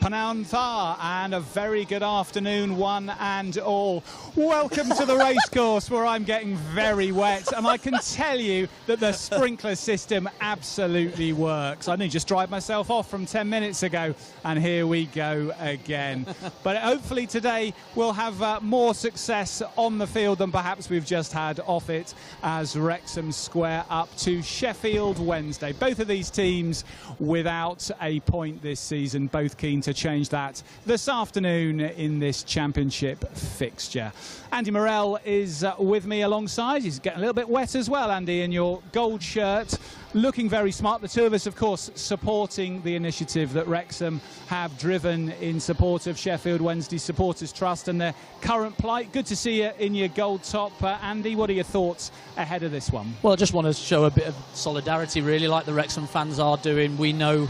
Panantha, and a very good afternoon, one and all. Welcome to the racecourse, where I'm getting very wet, and I can tell you that the sprinkler system absolutely works. I only just dried myself off from 10 minutes ago, and here we go again. But hopefully today we'll have more success on the field than perhaps we've just had off it, as Wrexham square up to Sheffield Wednesday. Both of these teams without a point this season, both keen to change that this afternoon in this championship fixture. Andy Morell is with me alongside. He's getting a little bit wet as well, Andy, in your gold shirt, looking very smart. The two of us, of course, supporting the initiative that Wrexham have driven in support of Sheffield Wednesday Supporters Trust and their current plight. Good to see you in your gold top. Andy, what are your thoughts ahead of this one? Well, I just want to show a bit of solidarity, really, like the Wrexham fans are doing. We know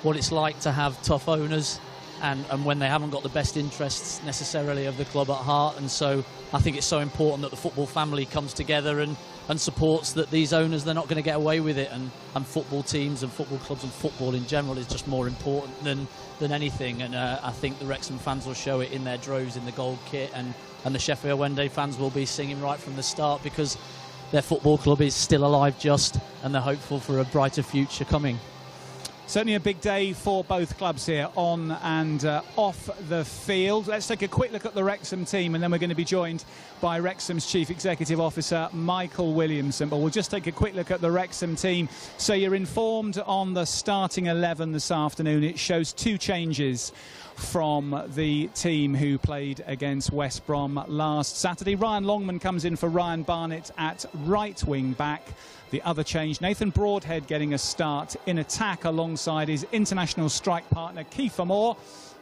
what it's like to have tough owners and when they haven't got the best interests necessarily of the club at heart, and so I think it's so important that the football family comes together and supports that these owners, they're not going to get away with it, and football teams and football clubs and football in general is just more important than anything, and I think the Wrexham fans will show it in their droves in the gold kit, and the Sheffield Wednesday fans will be singing right from the start because their football club is still alive and they're hopeful for a brighter future coming. Certainly a big day for both clubs here, on and off the field. Let's take a quick look at the Wrexham team, and then we're going to be joined by Wrexham's Chief Executive Officer, Michael Williamson. But we'll just take a quick look at the Wrexham team, so you're informed on the starting 11 this afternoon. It shows two changes from the team who played against West Brom last Saturday. Ryan Longman comes in for Ryan Barnett at right wing back. The other change, Nathan Broadhead getting a start in attack alongside his international strike partner Kiefer Moore,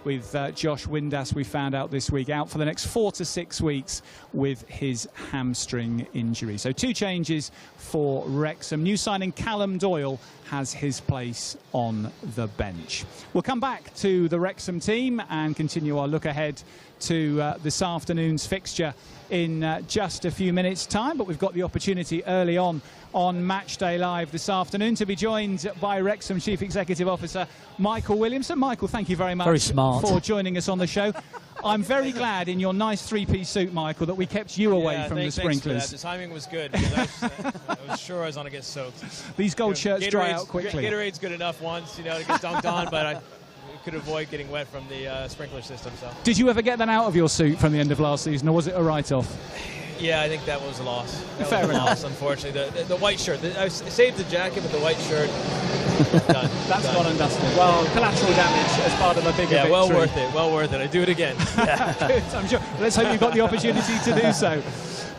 with Josh Windass, we found out this week, out for the next 4 to 6 weeks with his hamstring injury. So two changes for Wrexham. New signing Callum Doyle has his place on the bench. We'll come back to the Wrexham team and continue our look ahead to this afternoon's fixture in just a few minutes' time, but we've got the opportunity early on Matchday Live this afternoon to be joined by Wrexham Chief Executive Officer Michael Williamson. Michael, thank you very much for joining us on the show. I'm very glad in your nice three-piece suit, Michael, that we kept you away from the sprinklers. The timing was good, because I was sure I was going to get soaked. These gold shirts dry out quickly. Gatorade's good enough once, to get dunked on, but I could avoid getting wet from the sprinkler system. So. Did you ever get that out of your suit from the end of last season, or was it a write-off? Yeah, I think that was a loss. Fair enough. Unfortunately. The white shirt. I saved the jacket, but the white shirt, done. That's gone and dusted. Well, collateral damage as part of a bigger victory. Well worth it. Well worth it. I'd do it again. Good, I'm sure. Let's hope you've got the opportunity to do so.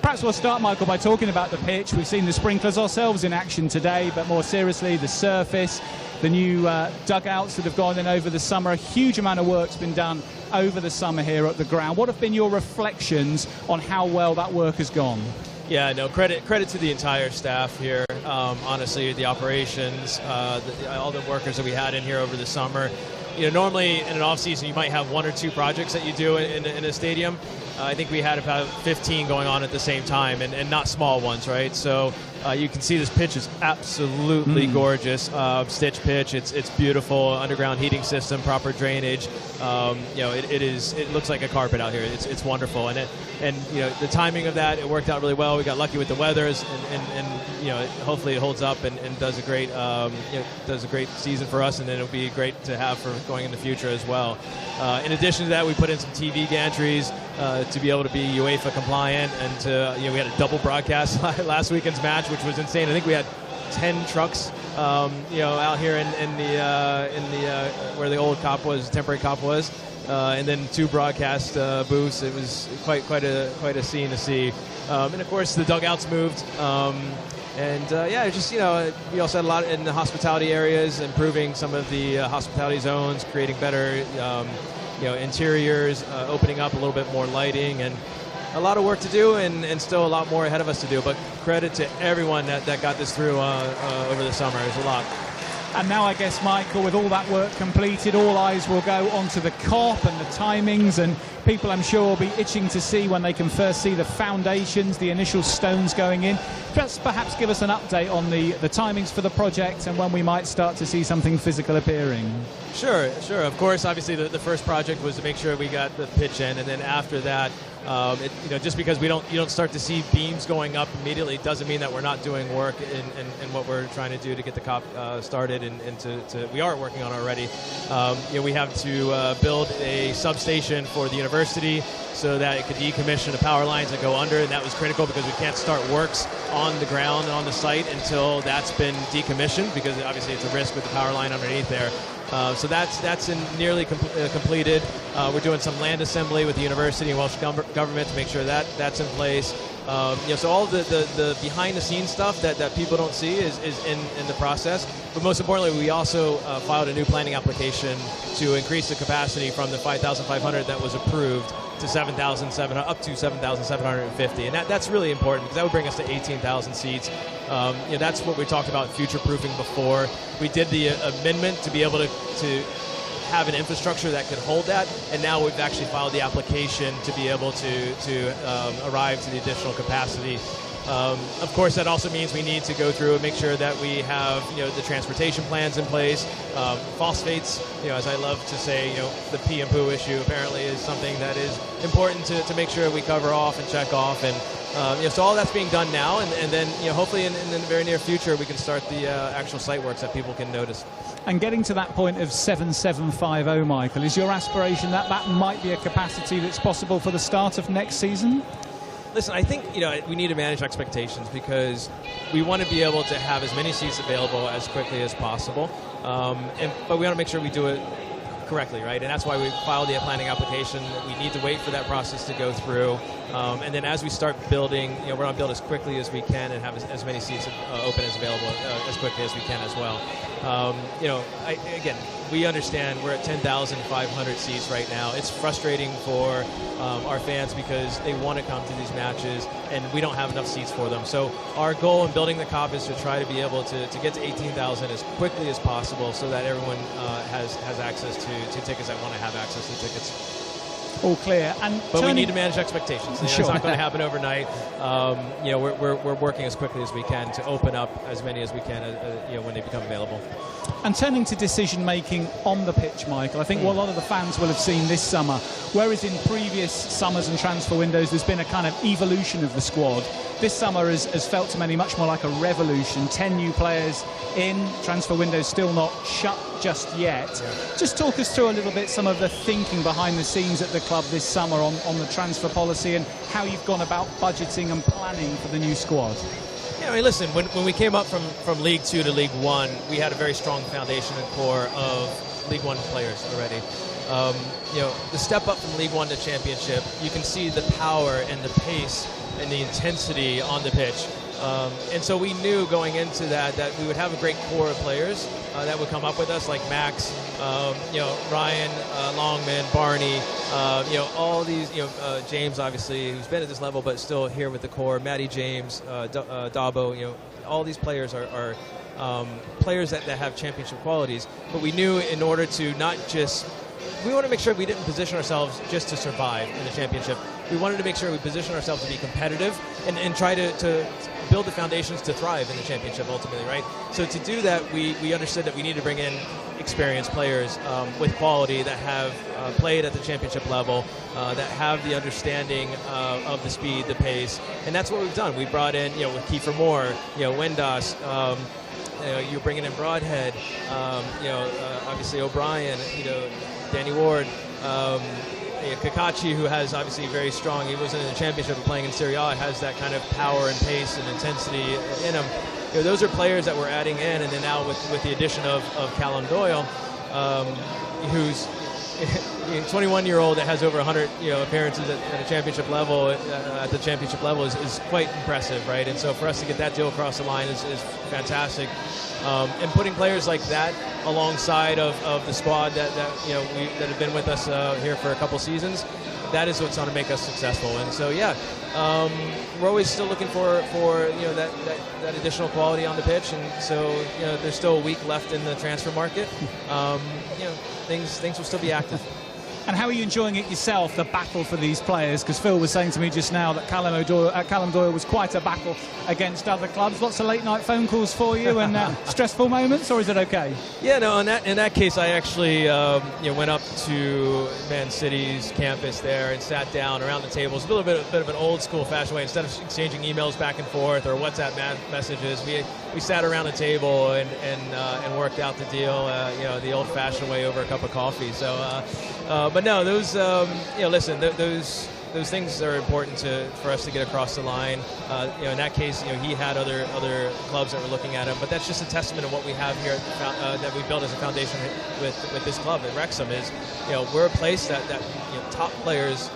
Perhaps we'll start, Michael, by talking about the pitch. We've seen the sprinklers ourselves in action today, but more seriously, the surface, the new dugouts that have gone in over the summer. A huge amount of work's been done over the summer here at the ground. What have been your reflections on how well that work has gone? Yeah, no, credit to the entire staff here. Honestly, the operations, all the workers that we had in here over the summer. Normally in an off-season you might have 1 or 2 projects that you do in a stadium. I think we had about 15 going on at the same time, and not small ones, right? So you can see this pitch is absolutely gorgeous. Stitch pitch, it's beautiful. Underground heating system, proper drainage. It looks like a carpet out here. It's wonderful, and the timing of that, it worked out really well. We got lucky with the weathers, and hopefully it holds up and does a great season for us, and then it'll be great to have for going in the future as well. In addition to that, we put in some TV gantries to be able to be UEFA compliant, and we had a double broadcast last weekend's match, which was insane. I think we had 10 trucks, out here in the where the old cop was, temporary cop was, and then 2 broadcast booths. It was quite a scene to see, and of course the dugouts moved. We also had a lot in the hospitality areas, improving some of the hospitality zones, creating better, interiors, opening up a little bit more lighting, and a lot of work to do, and still a lot more ahead of us to do. But credit to everyone that got this through over the summer. It was a lot. And now I guess, Michael, with all that work completed, all eyes will go onto the COP and the timings, and people I'm sure will be itching to see when they can first see the foundations, the initial stones going in. Perhaps give us an update on the timings for the project and when we might start to see something physical appearing. Sure. Of course, obviously the first project was to make sure we got the pitch in, and then after that, just because you don't start to see beams going up immediately doesn't mean that we're not doing work in what we're trying to do to get the COP started, and we are working on it already. We have to build a substation for the university so that it could decommission the power lines that go under, and that was critical because we can't start works on the ground and on the site until that's been decommissioned, because obviously it's a risk with the power line underneath there. So that's nearly completed. We're doing some land assembly with the university and Welsh government to make sure that that's in place. So all the behind-the-scenes stuff that people don't see is in the process. But most importantly, we also filed a new planning application to increase the capacity from the 5,500 that was approved to 7,700, up to 7,750, and that's really important because that would bring us to 18,000 seats. That's what we talked about future-proofing before. We did the amendment to be able to have an infrastructure that could hold that, and now we've actually filed the application to be able to arrive to the additional capacity. Of course, that also means we need to go through and make sure that we have the transportation plans in place. Phosphates, as I love to say, the pee and poo issue apparently is something that is important to make sure we cover off and check off, and so all that's being done now, and then hopefully in the very near future we can start the actual site works that people can notice. And getting to that point of 7,750, Michael, is your aspiration that might be a capacity that's possible for the start of next season? Listen, I think we need to manage expectations because we want to be able to have as many seats available as quickly as possible, but we want to make sure we do it correctly, right? And that's why we filed the planning application. We need to wait for that process to go through, and then as we start building, we're going to build as quickly as we can and have as many seats open as available as quickly as we can as well. Again, we understand we're at 10,500 seats right now. It's frustrating for our fans because they want to come to these matches and we don't have enough seats for them. So our goal in building the COP is to try to be able to get to 18,000 as quickly as possible so that everyone has access to tickets that want to have access to tickets. All clear. But we need to manage expectations. Sure. It's not going to happen overnight. We're working as quickly as we can to open up as many as we can when they become available. And turning to decision-making on the pitch, Michael, I think what a lot of the fans will have seen this summer, whereas in previous summers and transfer windows there's been a kind of evolution of the squad, this summer has felt to many much more like a revolution. 10 new players in, transfer windows still not shut just yet. Yeah. Just talk us through a little bit some of the thinking behind the scenes at the club this summer on the transfer policy and how you've gone about budgeting and planning for the new squad. Yeah, I mean, listen, when we came up from League 2 to League 1, we had a very strong foundation and core of League 1 players already. The step up from League 1 to Championship, you can see the power and the pace and the intensity on the pitch. And so we knew going into that we would have a great core of players that would come up with us, like Max, Ryan, Longman, Barney, all these, James, obviously, who's been at this level but still here with the core, Matty James, Dabo, all these players are players that have championship qualities. But we knew in order to we want to make sure we didn't position ourselves just to survive in the championship. We wanted to make sure we position ourselves to be competitive and try to build the foundations to thrive in the championship ultimately, right? So to do that, we understood that we need to bring in experienced players with quality that have played at the championship level, that have the understanding of the speed, the pace, and that's what we've done. We brought in, with Kiefer Moore, Wendos, you're bringing in Broadhead, obviously O'Brien, Danny Ward, Kakachi, who has obviously very strong, he wasn't in the championship but playing in Serie A, has that kind of power and pace and intensity in him. Those are players that we're adding in, and then now with the addition of Callum Doyle, who's a 21-year-old that has over 100 appearances at a championship level, at the championship level is quite impressive, right? And so for us to get that deal across the line is fantastic. And putting players like that alongside of the squad that have been with us here for a couple seasons, that is what's going to make us successful. And so we're always still looking for that additional quality on the pitch, and so there's still a week left in the transfer market. Things will still be active. And how are you enjoying it yourself, the battle for these players? Because Phil was saying to me just now that Callum Doyle was quite a battle against other clubs. Lots of late-night phone calls for you and stressful moments, or is it okay? Yeah, no. In that case, I actually went up to Man City's campus there and sat down around the tables. A little bit of an old-school fashion way. Instead of exchanging emails back and forth or WhatsApp messages, we sat around the table and worked out the deal, the old-fashioned way over a cup of coffee. So. But no, those listen, those things are important for us to get across the line. In that case, he had other clubs that were looking at him, but that's just a testament of what we have here that we built as a foundation with this club at Wrexham. Is we're a place that top players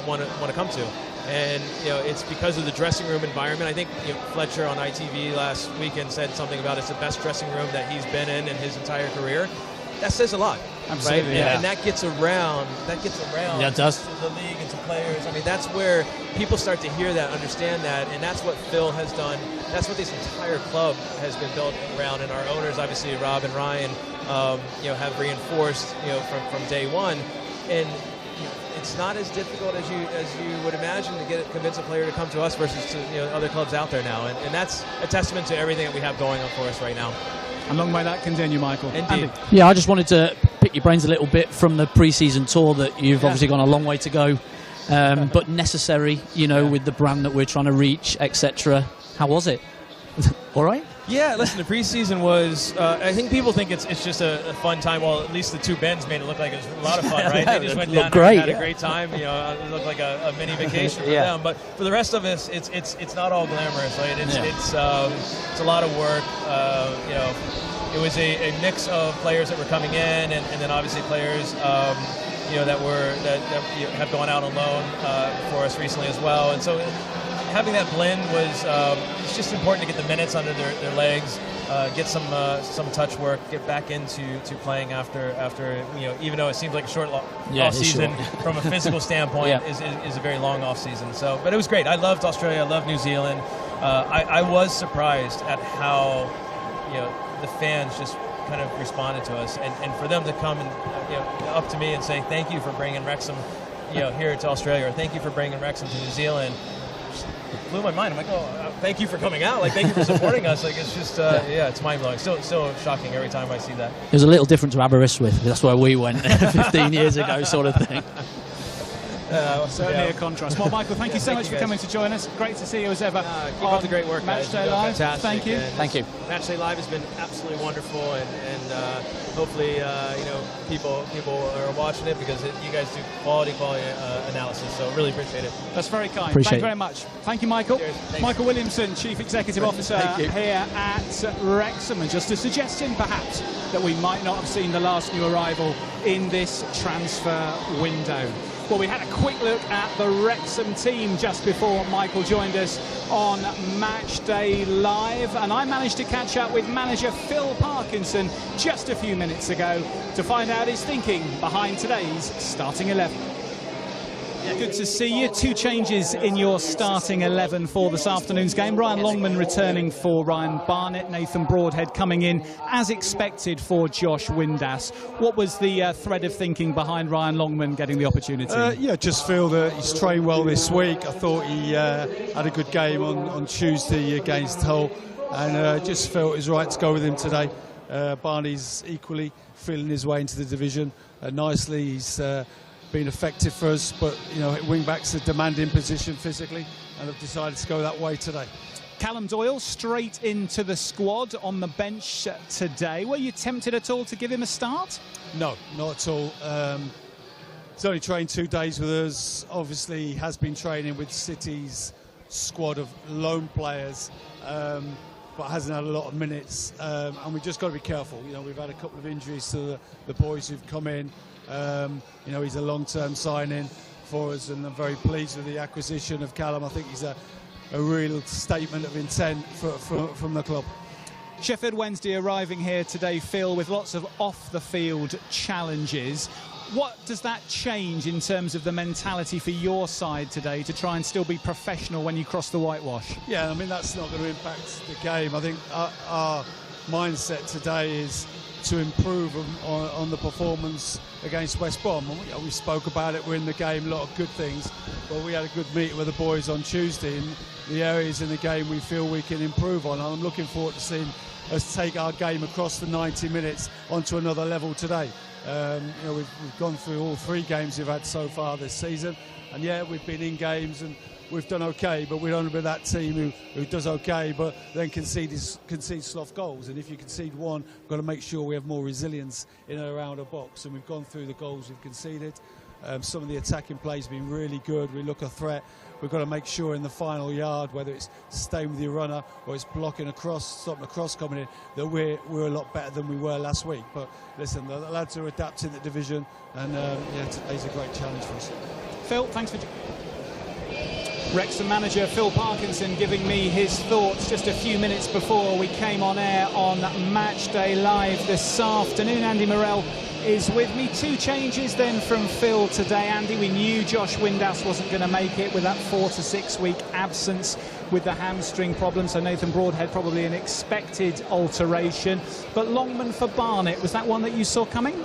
want to come to. And it's because of the dressing room environment. I think Fletcher on ITV last weekend said something about it's the best dressing room that he's been in his entire career. That says a lot. Absolutely, right? yeah. And that gets around. Yeah, it does. To the league and to players. I mean, that's where people start to hear that, understand that, and that's what Phil has done. That's what this entire club has been built around. And our owners, obviously, Rob and Ryan, have reinforced, from day one. And it's not as difficult as you would imagine to convince a player to come to us versus to other clubs out there now. And that's a testament to everything that we have going on for us right now. And long may that continue, Michael. Indeed. Andy. Yeah, I just wanted to pick your brains a little bit from the pre-season tour that you've obviously gone a long way to go, but necessary, with the brand that we're trying to reach, etc. How was it? All right? Yeah, listen, the preseason was, I think people think it's just a fun time. Well, at least the two Bens made it look like it was a lot of fun, right? They just went down there and had a great time. It looked like a mini vacation for them. But for the rest of us, it's not all glamorous, right? It's a lot of work. It was a mix of players that were coming in, and then obviously players that have gone out on loan for us recently as well. And so having that blend was it's just important to get the minutes under their legs, get some touch work, get back into playing after even though it seems like a short off season from a physical standpoint is a very long off season. So, but it was great. I loved Australia. I loved New Zealand. I was surprised at how the fans just kind of responded to us, and for them to come and up to me and say thank you for bringing Wrexham here to Australia, or thank you for bringing Wrexham to New Zealand. Blew my mind. I'm like, thank you for coming out. Like, thank you for supporting us. Like, it's just, it's mind-blowing. Still shocking every time I see that. It was a little different to Aberystwyth. That's where we went 15 years ago, sort of thing. Certainly a contrast. Well, Michael, thank you so much for coming to join us. Great to see you as ever. Keep up the great work, guys. Matchday Live. Fantastic. Thank you. Matchday Live has been absolutely wonderful, and hopefully, people are watching it because you guys do quality analysis. So really appreciate it. That's very kind. Thank you very much. Thank you, Michael. Michael Williamson, Chief Executive Officer here at Wrexham, and just a suggestion, perhaps, that we might not have seen the last new arrival in this transfer window. Well, we had a quick look at the Wrexham team just before Michael joined us on Matchday Live, and I managed to catch up with manager Phil Parkinson just a few minutes ago to find out his thinking behind today's starting 11. Good to see you. Two changes in your starting 11 for this afternoon's game. Ryan Longman returning for Ryan Barnett. Nathan Broadhead coming in as expected for Josh Windass. What was the thread of thinking behind Ryan Longman getting the opportunity? Just feel that he's trained well this week. I thought he had a good game on Tuesday against Hull, and just felt it was right to go with him today. Barney's equally feeling his way into the division nicely. He's been effective for us, but wing-back's a demanding position physically, and I've decided to go that way today. Callum Doyle straight into the squad on the bench today. Were you tempted at all to give him a start? No, not at all. He's only trained 2 days with us. Obviously, he has been training with City's squad of loan players, but hasn't had a lot of minutes, and we've just got to be careful. We've had a couple of injuries to the boys who've come in. He's a long-term signing for us, and I'm very pleased with the acquisition of Callum. I think he's a real statement of intent from the club. Sheffield Wednesday arriving here today, Phil, with lots of off-the-field challenges. What does that change in terms of the mentality for your side today to try and still be professional when you cross the whitewash? Yeah, I mean, that's not going to impact the game. I think our mindset today is to improve on the performance against West Brom. And we spoke about it, we're in the game, a lot of good things, but we had a good meeting with the boys on Tuesday, and the areas in the game we feel we can improve on. I'm looking forward to seeing us take our game across the 90 minutes onto another level today. We've gone through all 3 games we've had so far this season, and yeah, we've been in games and we've done okay, but we don't be that team who does okay but then concedes sloth goals. And if you concede one, we've got to make sure we have more resilience in and around our box, and we've gone through the goals we've conceded. Some of the attacking plays have been really good. We look a threat. We've got to make sure in the final yard, whether it's staying with your runner or it's blocking across, stopping a cross coming in, that we're a lot better than we were last week. But listen, the lads are adapting the division, and today's a great challenge for us. Phil, thanks for... Wrexham manager Phil Parkinson giving me his thoughts just a few minutes before we came on air on Match Day Live this afternoon. Andy Morrell is with me. 2 changes then from Phil today. Andy, we knew Josh Windass wasn't going to make it with that 4 to 6 week absence with the hamstring problem, so Nathan Broadhead probably an expected alteration. But Longman for Barnett, was that one that you saw coming?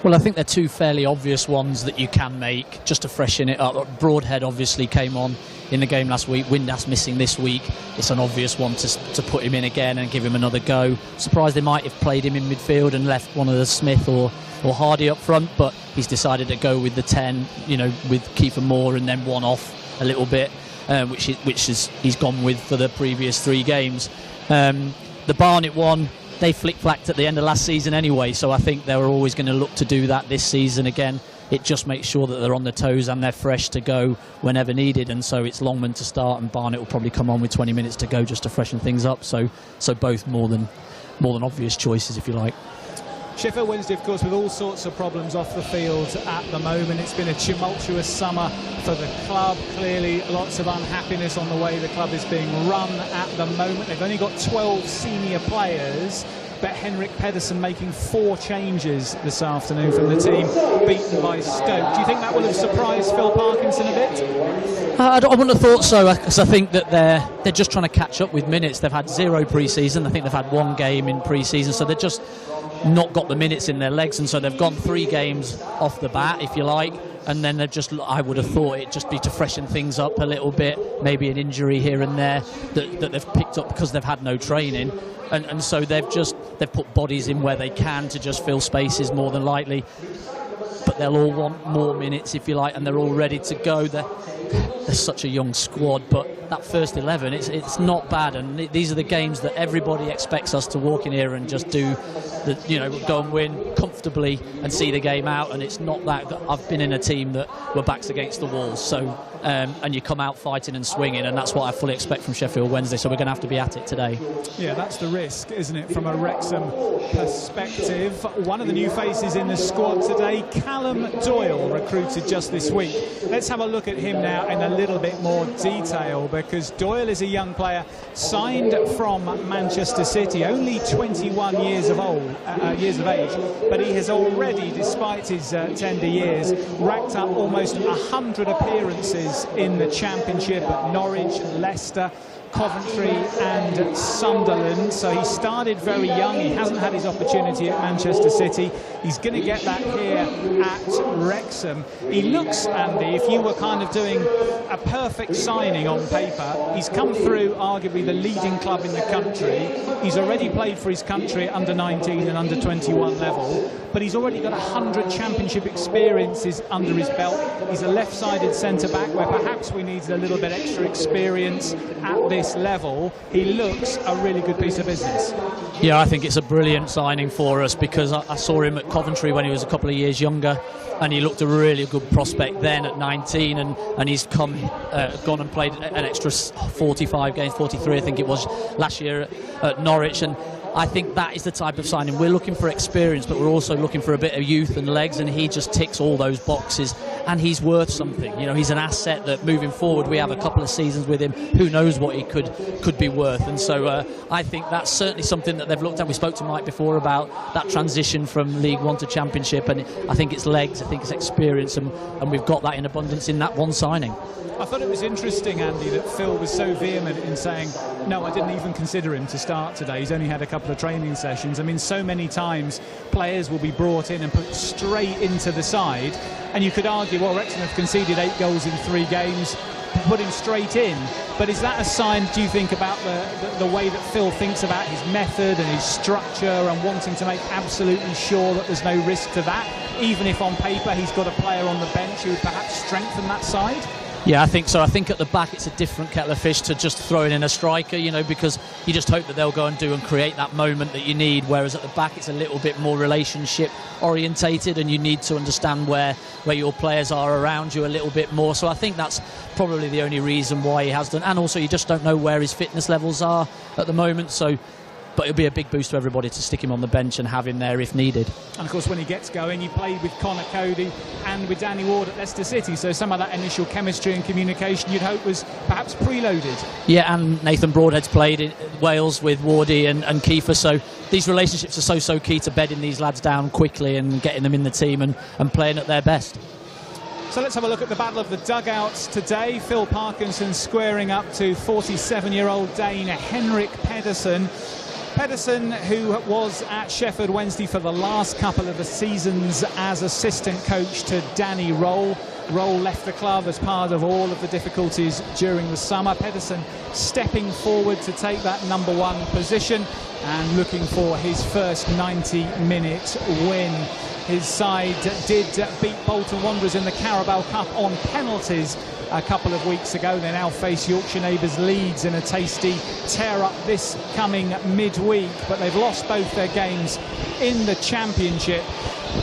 Well, I think they're 2 fairly obvious ones that you can make just to freshen it up. Broadhead obviously came on in the game last week. Windass missing this week. It's an obvious one to put him in again and give him another go. Surprised they might have played him in midfield and left one of the Smith or Hardy up front, but he's decided to go with the 10, with Kiefer Moore, and then one off a little bit, which he's gone with for the previous 3 games. The Barnett one, they flick-flacked at the end of last season anyway, so I think they were always going to look to do that this season again. It just makes sure that they're on their toes and they're fresh to go whenever needed, and so it's Longman to start, and Barnett will probably come on with 20 minutes to go just to freshen things up. So both more than obvious choices, if you like. Sheffield Wednesday, of course, with all sorts of problems off the field at the moment. It's been a tumultuous summer for the club. Clearly, lots of unhappiness on the way the club is being run at the moment. They've only got 12 senior players, but Henrik Pedersen making 4 changes this afternoon from the team, beaten by Stoke. Do you think that will have surprised Phil Parkinson a bit? I wouldn't have thought so, because I think that they're just trying to catch up with minutes. They've had 0 pre-season. I think they've had 1 game in pre-season, so they're just not got the minutes in their legs, and so they've gone 3 games off the bat, if you like, and then I would have thought it'd just be to freshen things up a little bit, maybe an injury here and there that they've picked up because they've had no training, and so they've put bodies in where they can to just fill spaces more than likely, but they'll all want more minutes, if you like, and they're all ready to go. They're such a young squad, but that first 11, it's not bad, and these are the games that everybody expects us to walk in here and just do, go and win comfortably and see the game out. And it's not that. I've been in a team that were backs against the walls, so and you come out fighting and swinging, and that's what I fully expect from Sheffield Wednesday. So we're going to have to be at it today. Yeah, that's the risk, isn't it, from a Wrexham perspective? One of the new faces in the squad today, Callum Doyle, recruited just this week. Let's have a look at him now in a little bit more detail, because Doyle is a young player signed from Manchester City, only 21 years of age, but he has already, despite his tender years, racked up almost 100 appearances in the Championship at Norwich, Leicester, Coventry and Sunderland. So he started very young. He hasn't had his opportunity at Manchester City. He's going to get that here at Wrexham. He looks, Andy, if you were kind of doing a perfect signing on paper, he's come through arguably the leading club in the country. He's already played for his country at under 19 and under 21 level, but he's already got 100 Championship experiences under his belt. He's a left-sided centre-back where perhaps we need a little bit extra experience at this level. He looks a really good piece of business. Yeah, I think it's a brilliant signing for us, because I saw him at Coventry when he was a couple of years younger, and he looked a really good prospect then at 19, and he's gone and played an extra 45 games, 43 I think it was last year at Norwich, and I think that is the type of signing. We're looking for experience, but we're also looking for a bit of youth and legs, and he just ticks all those boxes, and he's worth something. He's an asset that moving forward, we have a couple of seasons with him, who knows what he could be worth. And so I think that's certainly something that they've looked at. We spoke to Mike before about that transition from League One to Championship, and I think it's legs, I think it's experience, and we've got that in abundance in that one signing. I thought it was interesting, Andy, that Phil was so vehement in saying, no, I didn't even consider him to start today. He's only had a couple of training sessions. I mean, so many times players will be brought in and put straight into the side, and you could argue, well, Wrexham have conceded 8 goals in 3 games, put him straight in. But is that a sign, do you think, about the way that Phil thinks about his method and his structure and wanting to make absolutely sure that there's no risk to that, even if on paper he's got a player on the bench who would perhaps strengthen that side? Yeah, I think so. I think at the back it's a different kettle of fish to just throwing in a striker, you know, because you just hope that they'll go and do and create that moment that you need, whereas at the back it's a little bit more relationship orientated, and you need to understand where your players are around you a little bit more. So I think that's probably the only reason why he has done, and also you just don't know where his fitness levels are at the moment. So, but it'll be a big boost to everybody to stick him on the bench and have him there if needed. And of course, when he gets going, he played with Connor Cody and with Danny Ward at Leicester City, so some of that initial chemistry and communication you'd hope was perhaps preloaded. Yeah, and Nathan Broadhead's played in Wales with Wardy and Kiefer, so these relationships are so key to bedding these lads down quickly and getting them in the team and playing at their best. So let's have a look at the battle of the dugouts today. Phil Parkinson squaring up to 47-year-old Dane Henrik Pedersen. Pedersen, who was at Sheffield Wednesday for the last couple of the seasons as assistant coach to Danny Roll. Roll left the club as part of all of the difficulties during the summer. Pedersen stepping forward to take that number 1 position and looking for his first 90-minute win. His side did beat Bolton Wanderers in the Carabao Cup on penalties a couple of weeks ago. They now face Yorkshire neighbours Leeds in a tasty tear-up this coming midweek, but they've lost both their games in the Championship.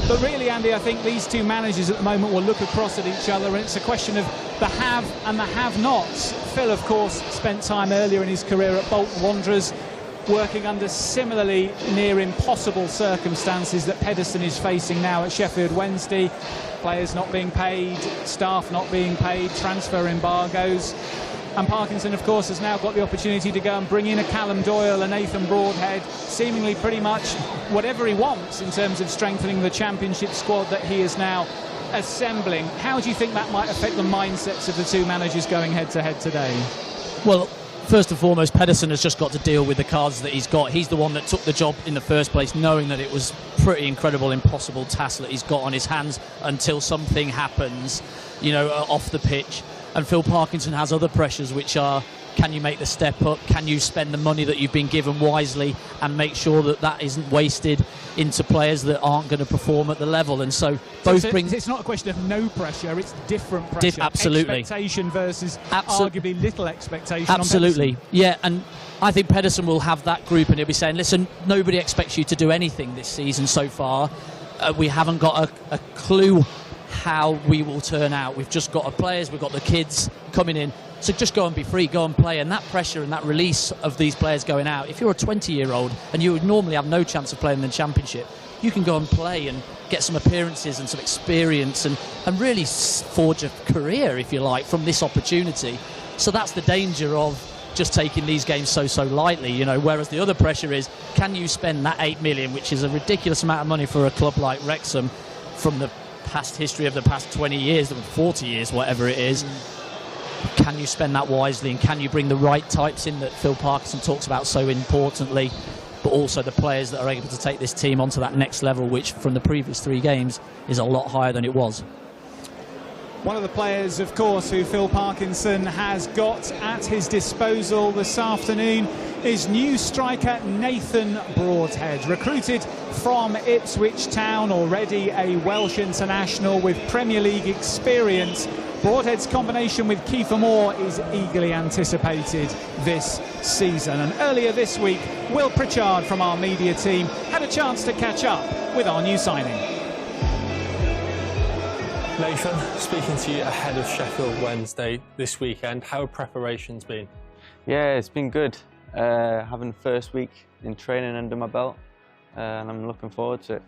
But really, Andy, I think these two managers at the moment will look across at each other, and it's a question of the have and the have-nots. Phil, of course, spent time earlier in his career at Bolton Wanderers, working under similarly near impossible circumstances that Pedersen is facing now at Sheffield Wednesday. Players not being paid, staff not being paid, transfer embargoes. And Parkinson, of course, has now got the opportunity to go and bring in a Callum Doyle, a Nathan Broadhead, seemingly pretty much whatever he wants in terms of strengthening the Championship squad that he is now assembling. How do you think that might affect the mindsets of the two managers going head-to-head today? Well, first and foremost, Pedersen has just got to deal with the cards that he's got. He's the one that took the job in the first place, knowing that it was pretty incredible, impossible task that he's got on his hands until something happens, you know, off the pitch. And Phil Parkinson has other pressures, which are, can you make the step up? Can you spend the money that you've been given wisely and make sure that that isn't wasted into players that aren't going to perform at the level? And so both bring... It's not a question of no pressure, it's different pressure. Absolutely. Expectation versus arguably little expectation. Absolutely. Yeah, and I think Pedersen will have that group and he'll be saying, listen, nobody expects you to do anything this season so far. We haven't got a clue how we will turn out. We've just got the players, we've got the kids coming in, so just go and be free, go and play. And that pressure and that release of these players going out, if you're a 20-year-old and you would normally have no chance of playing in the Championship, you can go and play and get some appearances and some experience and really forge a career, if you like, from this opportunity. So that's the danger of just taking these games so lightly, you know, whereas the other pressure is, can you spend that 8 million, which is a ridiculous amount of money for a club like Wrexham, from the past history of the past 20 years, 40 years, whatever it is. Can you spend that wisely, and can you bring the right types in that Phil Parkinson talks about so importantly, but also the players that are able to take this team onto that next level, which from the previous 3 games is a lot higher than it was. One of the players, of course, who Phil Parkinson has got at his disposal this afternoon is new striker Nathan Broadhead, recruited from Ipswich Town, already a Welsh international with Premier League experience. Broadhead's combination with Kiefer Moore is eagerly anticipated this season. And earlier this week, Will Pritchard from our media team had a chance to catch up with our new signing. Nathan, speaking to you ahead of Sheffield Wednesday this weekend, how have preparations been? Yeah, it's been good. Having the first week in training under my belt, and I'm looking forward to it.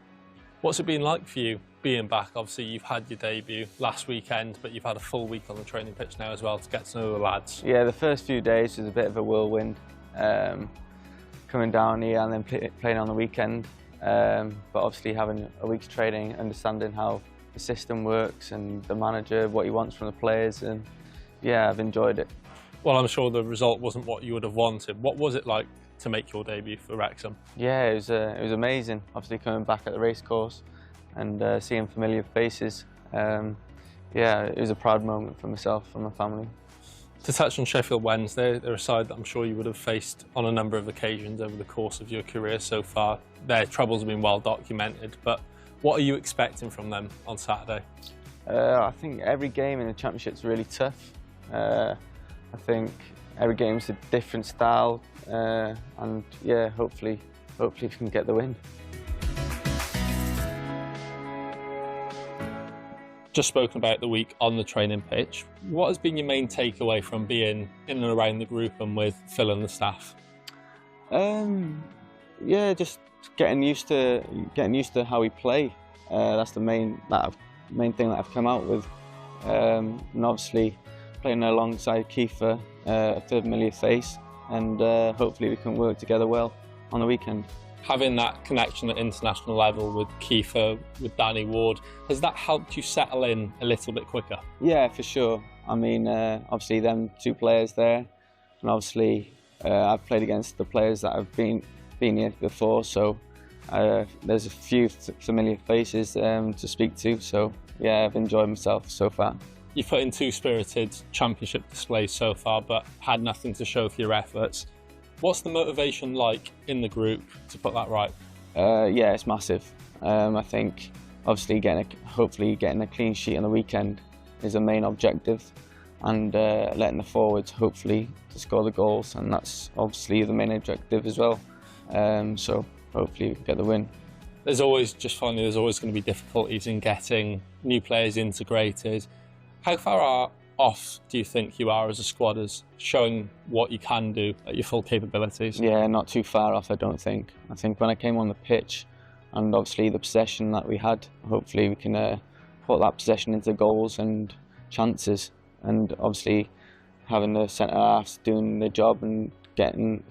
What's it been like for you being back? Obviously, you've had your debut last weekend, but you've had a full week on the training pitch now as well to get to know the lads. Yeah, the first few days was a bit of a whirlwind, coming down here and then playing on the weekend. But obviously having a week's training, understanding how the system works and the manager, what he wants from the players, and yeah, I've enjoyed it. Well, I'm sure the result wasn't what you would have wanted. What was it like to make your debut for Wrexham? Yeah, it was amazing. Obviously coming back at the racecourse and seeing familiar faces. Yeah, it was a proud moment for myself and my family. To touch on Sheffield Wednesday, they're a side that I'm sure you would have faced on a number of occasions over the course of your career so far. Their troubles have been well documented, but what are you expecting from them on Saturday? I think every game in the Championship is really tough. I think every game's a different style, and yeah, hopefully we can get the win. Just spoken about the week on the training pitch. What has been your main takeaway from being in and around the group and with Phil and the staff? Yeah, just getting used to how we play. That's the main thing that I've come out with. And obviously playing alongside Kiefer, a familiar face, and hopefully we can work together well on the weekend. Having that connection at international level with Kiefer, with Danny Ward, has that helped you settle in a little bit quicker? Yeah, for sure. I mean, obviously them two players there, and obviously I've played against the players that have been here before, so there's a few familiar faces to speak to, so yeah, I've enjoyed myself so far. You've put in 2 spirited Championship displays so far, but had nothing to show for your efforts. What's the motivation like in the group to put that right? Yeah, it's massive. I think obviously hopefully getting a clean sheet on the weekend is the main objective, and letting the forwards hopefully to score the goals, and that's obviously the main objective as well. So hopefully we can get the win. There's always going to be difficulties in getting new players integrated. How far off do you think you are as a squad as showing what you can do at your full capabilities? Yeah, not too far off, I don't think. I think when I came on the pitch, and obviously the possession that we had, hopefully we can put that possession into goals and chances, and obviously having the centre halves doing their job and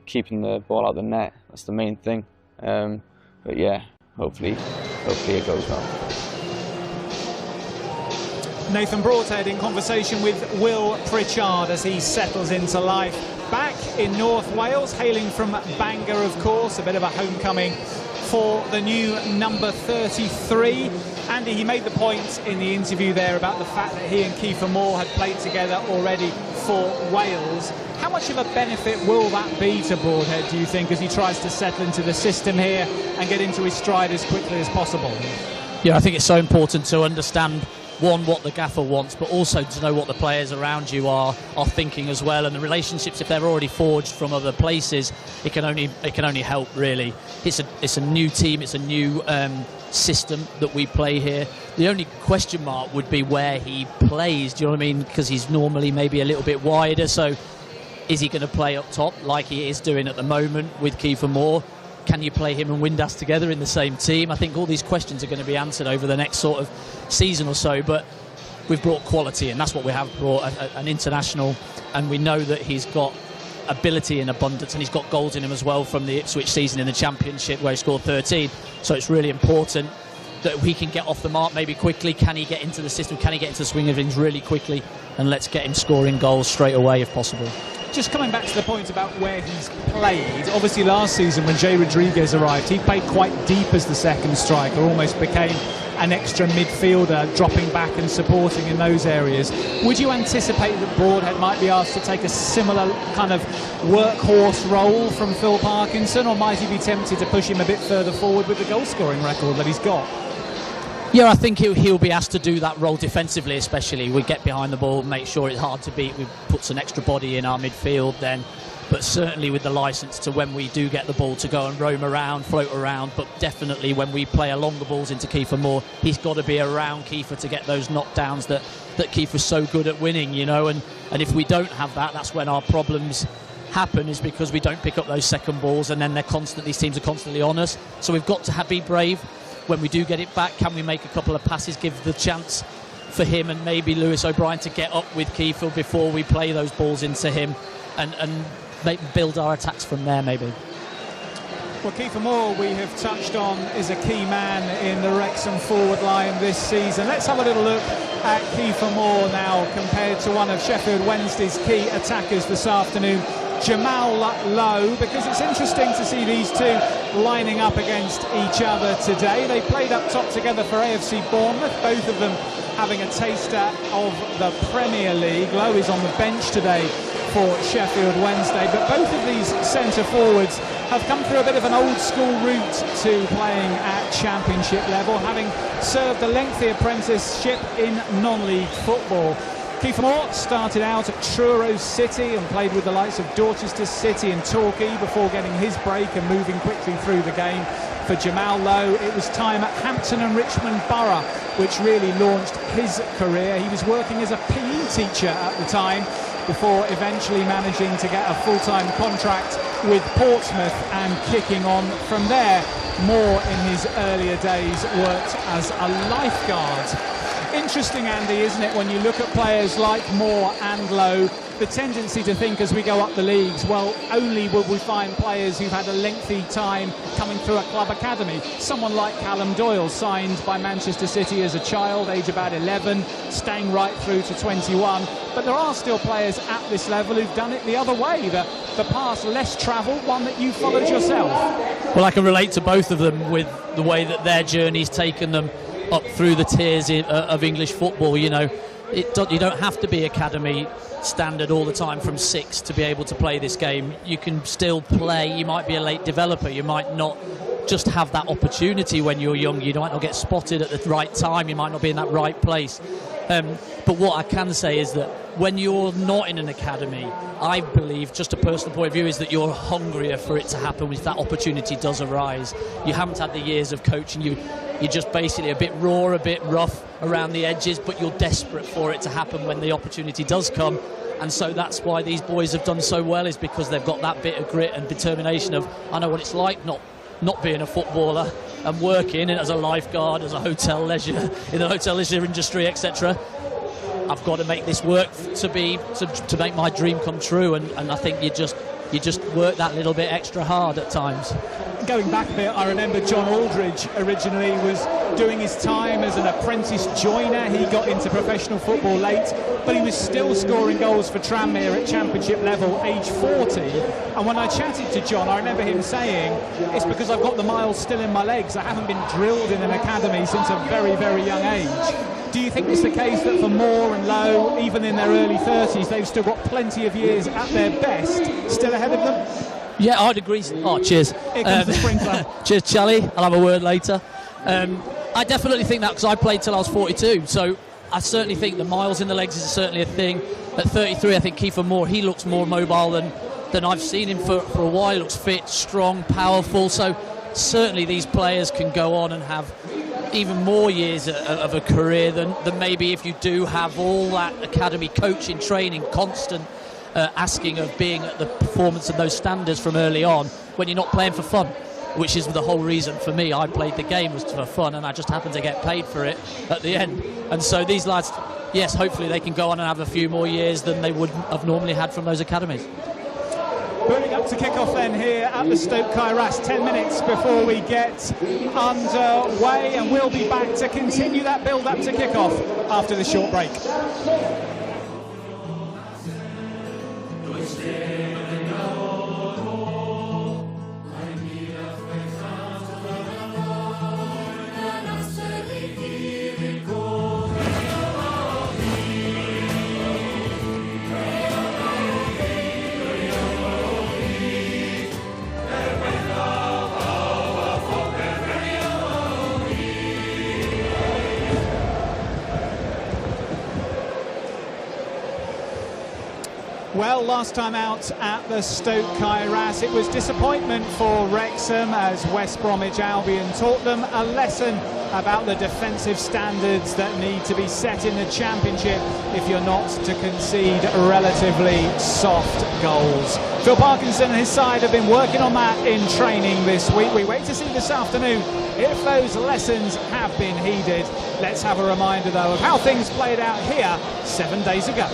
keeping the ball out of the net, that's the main thing. But yeah, hopefully it goes well. Nathan Broadhead in conversation with Will Pritchard as he settles into life back in North Wales, hailing from Bangor, of course, a bit of a homecoming for the new number 33. Andy, he made the point in the interview there about the fact that he and Kiefer Moore had played together already for Wales. How much of a benefit will that be to Broadhead, do you think, as he tries to settle into the system here and get into his stride as quickly as possible? Yeah, I think it's so important to understand, one, what the gaffer wants, but also to know what the players around you are thinking as well, and the relationships, if they're already forged from other places, it can only help, really. It's a new team, it's a new system that we play here. The only question mark would be where he plays, do you know what I mean? Because he's normally maybe a little bit wider, so is he going to play up top like he is doing at the moment with Kiefer Moore? Can you play him and Windass together in the same team? I think all these questions are going to be answered over the next sort of season or so, but we've brought quality, and that's what we have brought, an international, and we know that he's got ability in abundance, and he's got goals in him as well from the Ipswich season in the Championship where he scored 13, so it's really important that we can get off the mark maybe quickly. Can he get into the system? Can he get into the swing of things really quickly? And let's get him scoring goals straight away if possible. Just coming back to the point about where he's played, obviously last season when Jay Rodriguez arrived, he played quite deep as the second striker, almost became an extra midfielder, dropping back and supporting in those areas. Would you anticipate that Broadhead might be asked to take a similar kind of workhorse role from Phil Parkinson, or might he be tempted to push him a bit further forward with the goal-scoring record that he's got? Yeah, I think he'll be asked to do that role defensively, especially. We get behind the ball, make sure it's hard to beat. We put some extra body in our midfield then. But certainly with the licence to, when we do get the ball, to go and roam around, float around. But definitely when we play along the balls into Kiefer Moore, he's got to be around Kiefer to get those knockdowns that Kiefer's so good at winning, you know. And if we don't have that, that's when our problems happen, is because we don't pick up those second balls, and then these teams are constantly on us. So we've got to be brave. When we do get it back, can we make a couple of passes, give the chance for him and maybe Lewis O'Brien to get up with Kiefer before we play those balls into him, and build our attacks from there maybe. Well, Kiefer Moore, we have touched on, is a key man in the Wrexham forward line this season. Let's have a little look at Kiefer Moore now compared to one of Sheffield Wednesday's key attackers this afternoon, Jamal Lowe, because it's interesting to see these two lining up against each other today. They played up top together for AFC Bournemouth, both of them having a taster of the Premier League. Lowe is on the bench today for Sheffield Wednesday, but both of these centre forwards have come through a bit of an old school route to playing at championship level, having served a lengthy apprenticeship in non-league football. Kiefer Moore started out at Truro City and played with the likes of Dorchester City and Torquay before getting his break and moving quickly through the game. For Jamal Lowe, it was time at Hampton and Richmond Borough which really launched his career. He was working as a PE teacher at the time before eventually managing to get a full-time contract with Portsmouth and kicking on from there. Moore in his earlier days worked as a lifeguard. Interesting, Andy, isn't it, when you look at players like Moore and Lowe, the tendency to think as we go up the leagues, well, only will we find players who've had a lengthy time coming through a club academy. Someone like Callum Doyle, signed by Manchester City as a child, age about 11, staying right through to 21. But there are still players at this level who've done it the other way, the path less travelled, one that you followed yourself. Well, I can relate to both of them with the way that their journey's taken them up through the tiers of English football. You know, you don't have to be academy standard all the time from 6 to be able to play this game. You can still play. You might be a late developer. You might not just have that opportunity when you're young. You might not get spotted at the right time. You might not be in that right place. But what I can say is that when you're not in an academy, I believe, just a personal point of view, is that you're hungrier for it to happen if that opportunity does arise. You haven't had the years of coaching. You're just basically a bit raw, a bit rough around the edges, but you're desperate for it to happen when the opportunity does come. And so that's why these boys have done so well, is because they've got that bit of grit and determination of, I know what it's like not being a footballer and working as a lifeguard, as a hotel leisure, in the hotel leisure industry, etc. I've got to make this work to make my dream come true, and I think you just work that little bit extra hard at times. Going back a bit, I remember John Aldridge originally was doing his time as an apprentice joiner. He got into professional football late, but he was still scoring goals for Tranmere at championship level, age 40. And when I chatted to John, I remember him saying, it's because I've got the miles still in my legs. I haven't been drilled in an academy since a very, very young age. Do you think it's the case that for Moore and Lowe, even in their early 30s, they've still got plenty of years at their best still ahead of them? Yeah, I'd agree. Oh, cheers. Here comes the sprinkler. Cheers, Charlie. I'll have a word later. I definitely think that, because I played till I was 42, so I certainly think the miles in the legs is certainly a thing. At 33, I think Kiefer Moore, he looks more mobile than I've seen him for a while. He looks fit, strong, powerful. So certainly these players can go on and have even more years of a career than maybe if you do have all that academy coaching, training, constant asking of being at the performance of those standards from early on, when you're not playing for fun, which is the whole reason for me. I played the game was for fun, and I just happened to get paid for it at the end. And so these lads, yes, hopefully they can go on and have a few more years than they would have normally had from those academies. Building up to kick-off then here at the Stoke Kairas, 10 minutes before we get underway, and we'll be back to continue that build-up to kick-off after this short break. Well, last time out at the Stoke Kairas, it was disappointment for Wrexham as West Bromwich Albion taught them a lesson about the defensive standards that need to be set in the Championship if you're not to concede relatively soft goals. Phil Parkinson and his side have been working on that in training this week. We wait to see this afternoon if those lessons have been heeded. Let's have a reminder, though, of how things played out here 7 days ago.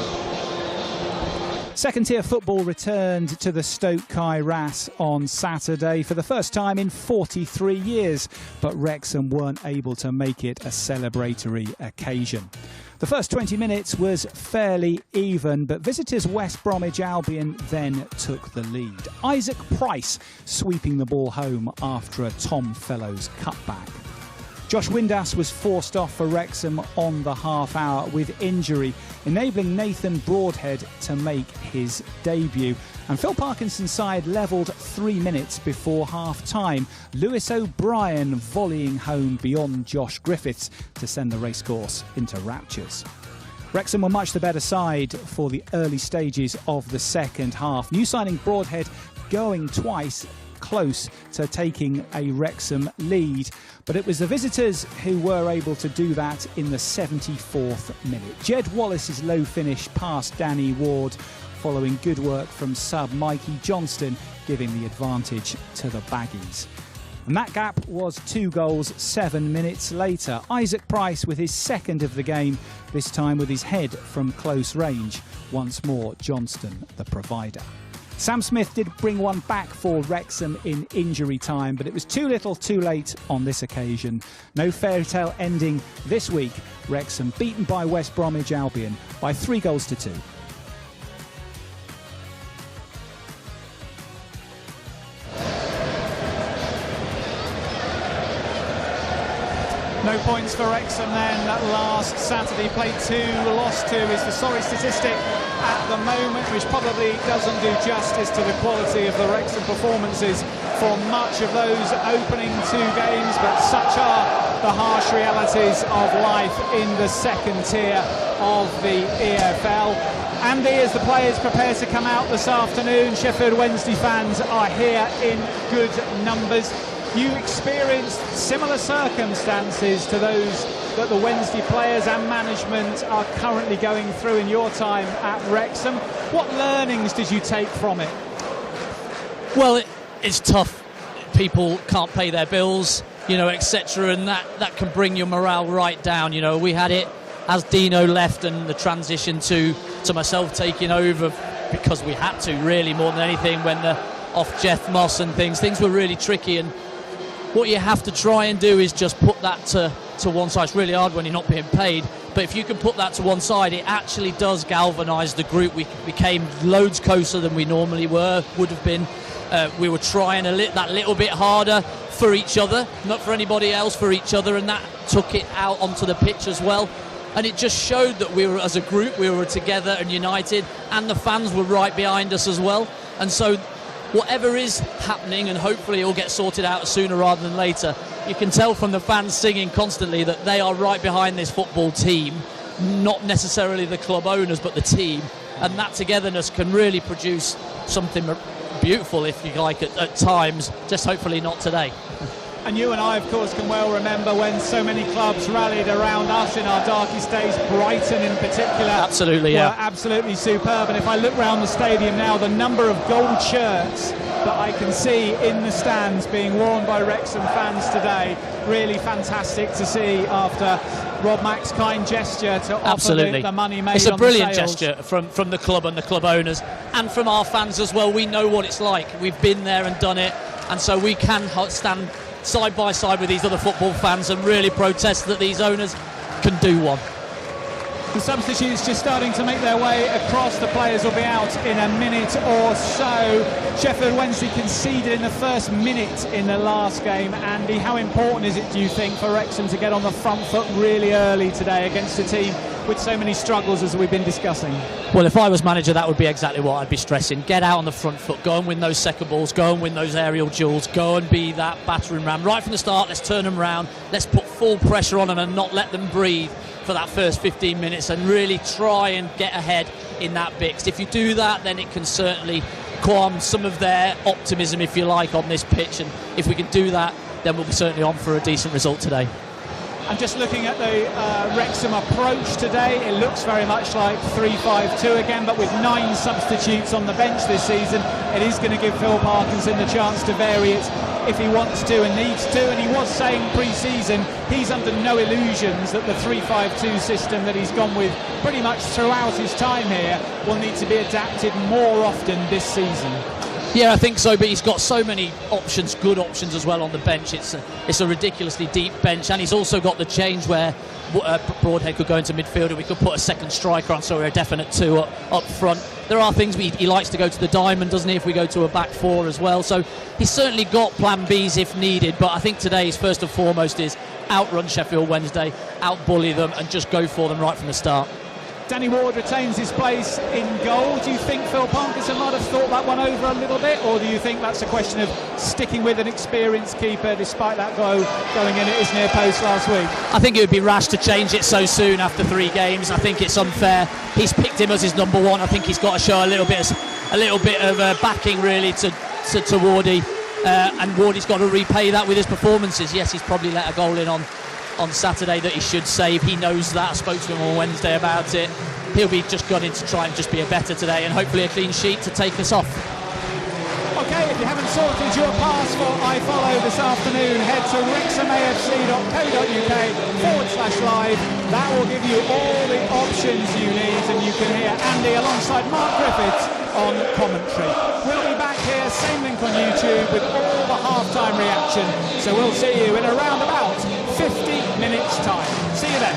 Second-tier football returned to the Stoke Kai Ras on Saturday for the first time in 43 years, but Wrexham weren't able to make it a celebratory occasion. The first 20 minutes was fairly even, but visitors West Bromwich Albion then took the lead. Isaac Price sweeping the ball home after a Tom Fellows cutback. Josh Windass was forced off for Wrexham on the half hour with injury, enabling Nathan Broadhead to make his debut. And Phil Parkinson's side levelled 3 minutes before half-time. Lewis O'Brien volleying home beyond Josh Griffiths to send the racecourse into raptures. Wrexham were much the better side for the early stages of the second half. New signing Broadhead going twice close to taking a Wrexham lead, but it was the visitors who were able to do that in the 74th minute. Jed Wallace's low finish past Danny Ward following good work from sub Mikey Johnston, giving the advantage to the Baggies. And that gap was 2 goals 7 minutes later. Isaac Price with his second of the game, this time with his head from close range. Once more, Johnston the provider. Sam Smith did bring one back for Wrexham in injury time, but it was too little too late on this occasion. No fairy tale ending this week. Wrexham beaten by West Bromwich Albion by 3 goals to 2. No points for Wrexham then last Saturday. Played 2, lost 2 is the sorry statistic at the moment, which probably doesn't do justice to the quality of the Wrexham performances for much of those opening 2 games, but such are the harsh realities of life in the second tier of the EFL. Andy, as the players prepare to come out this afternoon, Sheffield Wednesday fans are here in good numbers. You experienced similar circumstances to those that the Wednesday players and management are currently going through in your time at Wrexham. What learnings did you take from it? Well, it's tough. People can't pay their bills, etc., and that can bring your morale right down. We had it as Dino left and the transition to myself taking over because we had to, really, more than anything, when the off Jeff Moss and things were really tricky. And what you have to try and do is just put that to one side. It's really hard when you're not being paid, but if you can put that to one side, it actually does galvanise the group. We became loads closer than we normally would have been. We were trying that little bit harder for each other, not for anybody else, for each other, and that took it out onto the pitch as well. And it just showed that we were, as a group, we were together and united, and the fans were right behind us as well. And so whatever is happening, and hopefully it will get sorted out sooner rather than later, you can tell from the fans singing constantly that they are right behind this football team, not necessarily the club owners, but the team. And that togetherness can really produce something beautiful, if you like, at times, just hopefully not today. And you and I, of course, can well remember when so many clubs rallied around us in our darkest days. Brighton in particular, absolutely, were absolutely superb. And if I look round the stadium now, the number of gold shirts that I can see in the stands being worn by Wrexham fans today, really fantastic to see after Rob Mack's kind gesture to offer the money made. It's a on brilliant the sales. gesture from the club and the club owners, and from our fans as well. We know what it's like. We've been there and done it, and so we can stand side by side with these other football fans and really protest that these owners can do one. The substitutes just starting to make their way across. The players will be out in a minute or so. Sheffield Wednesday conceded in the first minute in the last game. Andy, how important is it, do you think, for Wrexham to get on the front foot really early today against a team with so many struggles as we've been discussing? Well, if I was manager, that would be exactly what I'd be stressing. Get out on the front foot, go and win those second balls, go and win those aerial duels, go and be that battering ram. Right from the start, let's turn them round, let's put full pressure on them and not let them breathe for that first 15 minutes and really try and get ahead in that bit. If you do that, then it can certainly calm some of their optimism, if you like, on this pitch. And if we can do that, then we'll be certainly on for a decent result today. And just looking at the Wrexham approach today, it looks very much like 3-5-2 again, but with 9 substitutes on the bench this season, it is going to give Phil Parkinson the chance to vary it if he wants to and needs to. And he was saying pre-season he's under no illusions that the 3-5-2 system that he's gone with pretty much throughout his time here will need to be adapted more often this season. Yeah, I think so, but he's got so many options, good options as well on the bench. It's a ridiculously deep bench, and he's also got the change where Broadhead could go into midfield and we could put a second striker on, so we're a definite 2 up front. There are things he likes to go to the diamond, doesn't he, if we go to a back 4 as well. So he's certainly got plan Bs if needed, but I think today's first and foremost is outrun Sheffield Wednesday, outbully them and just go for them right from the start. Danny Ward retains his place in goal. Do you think Phil Parkinson might have thought that one over a little bit, or do you think that's a question of sticking with an experienced keeper despite that goal going in at his near post last week? I think it would be rash to change it so soon after 3 games. I think it's unfair. He's picked him as his number 1. I think he's got to show a little bit of backing really to Wardy, and Wardy's got to repay that with his performances. Yes, he's probably let a goal in on Saturday that he should save. He knows that. I spoke to him on Wednesday about it. He'll be just got in to try and just be a better today, and hopefully a clean sheet to take us off. Okay, if you haven't sorted your pass for iFollow this afternoon, head to wrexhamafc.co.uk/live. That will give you all the options you need, and you can hear Andy alongside Mark Griffiths on commentary. We'll be back here, same link on YouTube, with all the half-time reaction. So we'll see you in around about 50 minutes time. See you then.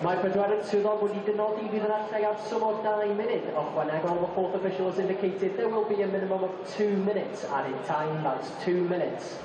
Mae pedwar swyddog wedi dynodi fydd yna lleiaf symor 2 munud ychwanegol. The fourth official has indicated there will be a minimum of 2 minutes added time. That's 2 minutes.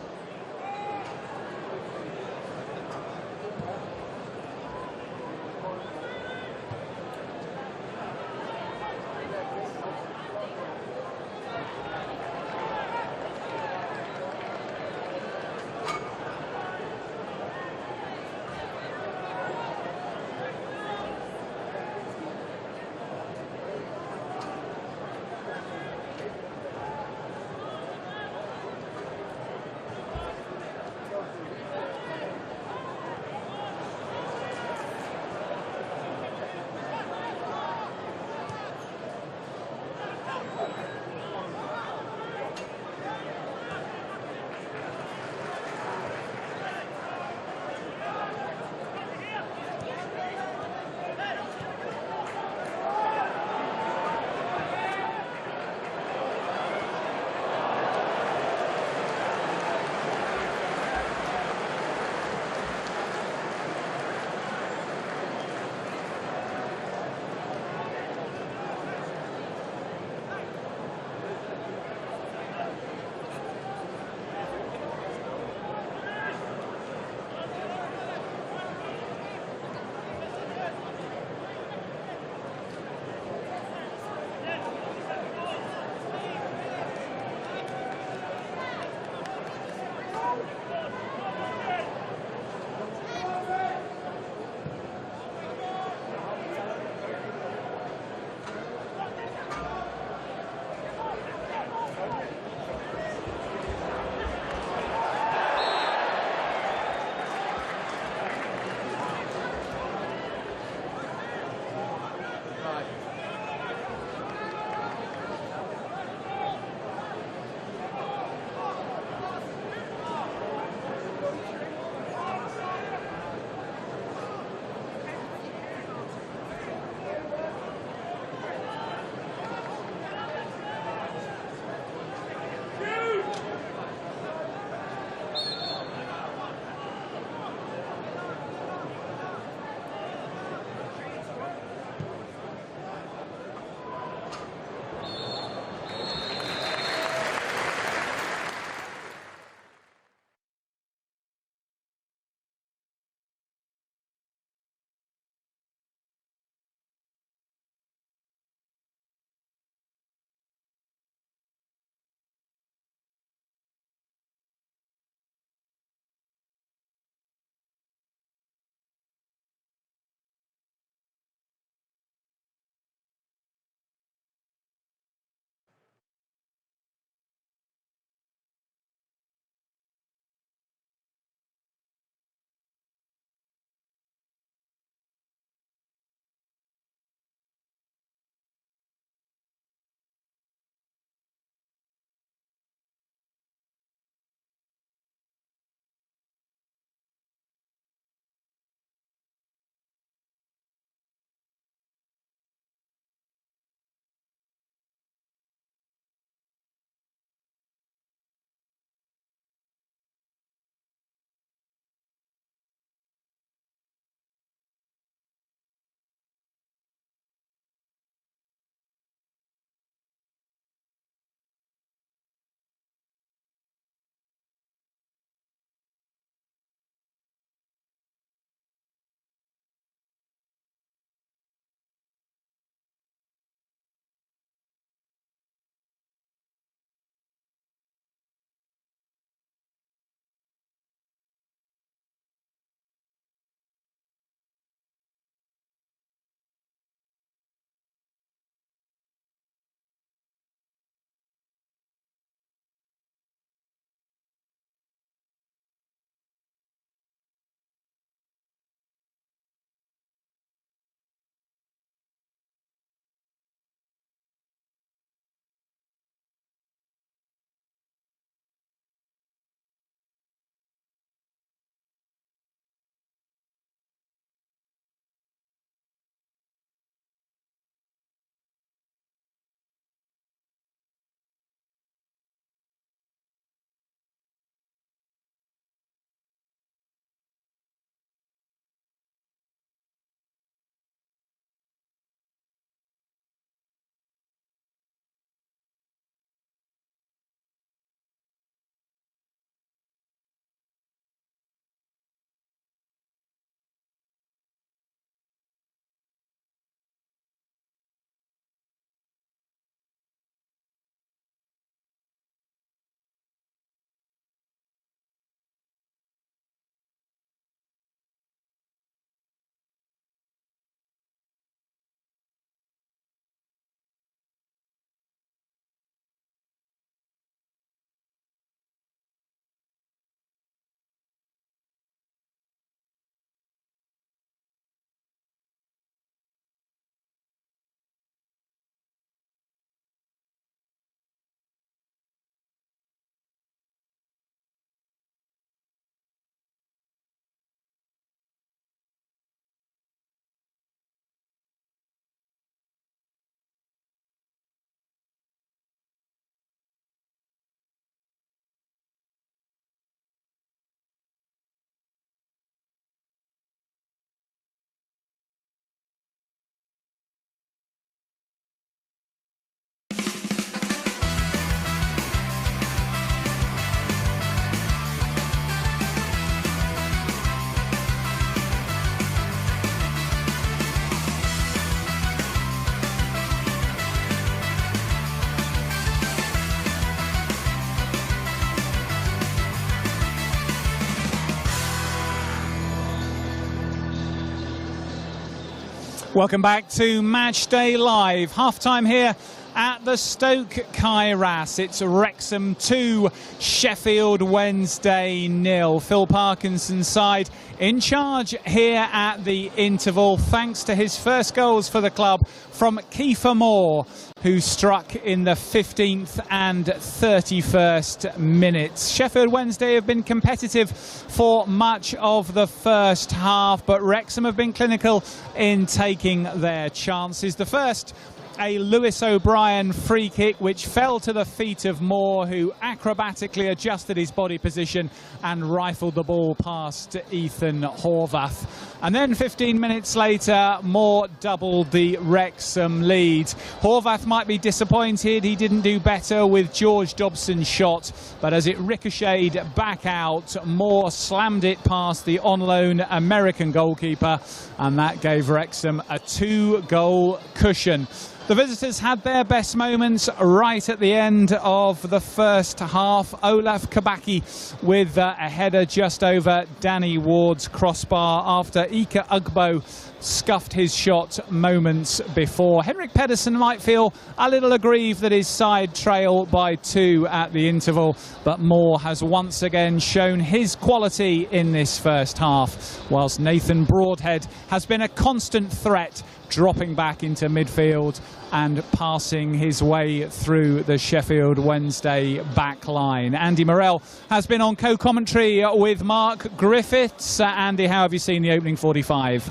Welcome back to Match Day Live. Half-time here at the Stoke Kairas. It's Wrexham 2, Sheffield Wednesday 0. Phil Parkinson's side in charge here at the interval, thanks to his first goals for the club from Kiefer Moore, who struck in the 15th and 31st minutes. Sheffield Wednesday have been competitive for much of the first half, but Wrexham have been clinical in taking their chances. The first, a Lewis O'Brien free kick which fell to the feet of Moore, who acrobatically adjusted his body position and rifled the ball past Ethan Horvath. And then 15 minutes later, Moore doubled the Wrexham lead. Horvath might be disappointed he didn't do better with George Dobson's shot, but as it ricocheted back out, Moore slammed it past the on-loan American goalkeeper, and that gave Wrexham a 2-goal cushion. The visitors had their best moments right at the end of the first half. Olaf Kabaki with a header just over Danny Ward's crossbar after Ika Ugbo scuffed his shot moments before. Henrik Pedersen might feel a little aggrieved that his side trail by 2 at the interval, but Moore has once again shown his quality in this first half, whilst Nathan Broadhead has been a constant threat, dropping back into midfield and passing his way through the Sheffield Wednesday back line. Andy Morrell has been on co-commentary with Mark Griffiths. Andy, how have you seen the opening 45?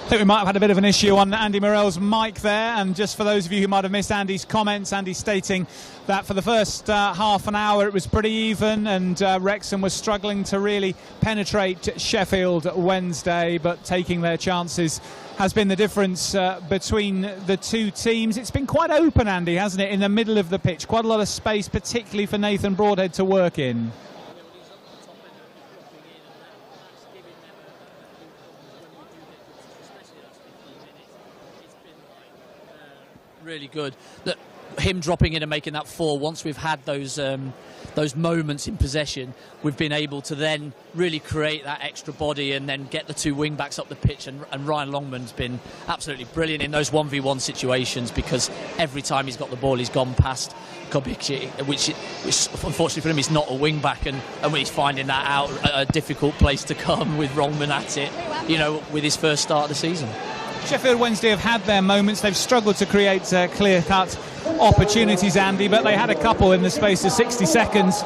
I think we might have had a bit of an issue on Andy Morrell's mic there, and just for those of you who might have missed Andy's comments, Andy stating that for the first half an hour it was pretty even, and Wrexham was struggling to really penetrate Sheffield Wednesday, but taking their chances has been the difference between the two teams. It's been quite open, Andy, hasn't it, in the middle of the pitch? Quite a lot of space, particularly for Nathan Broadhead to work in. Really good that him dropping in and making that 4. Once we've had those moments in possession, we've been able to then really create that extra body and then get the 2 wing backs up the pitch, and Ryan Longman's been absolutely brilliant in those 1v1 situations, because every time he's got the ball he's gone past Kobici, which unfortunately for him is not a wing back, and when he's finding that out, a difficult place to come with Longman at it, you know, with his first start of the season. Sheffield Wednesday have had their moments. They've struggled to create clear-cut opportunities, Andy, but they had a couple in the space of 60 seconds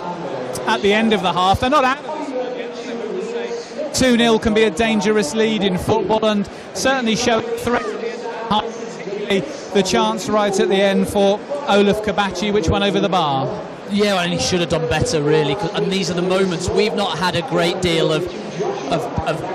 at the end of the half. They're not out of this. 2-0 can be a dangerous lead in football, and certainly showing threat. The chance right at the end for Olaf Kabaki, which went over the bar. Yeah, and he should have done better, really. And these are the moments. We've not had a great deal of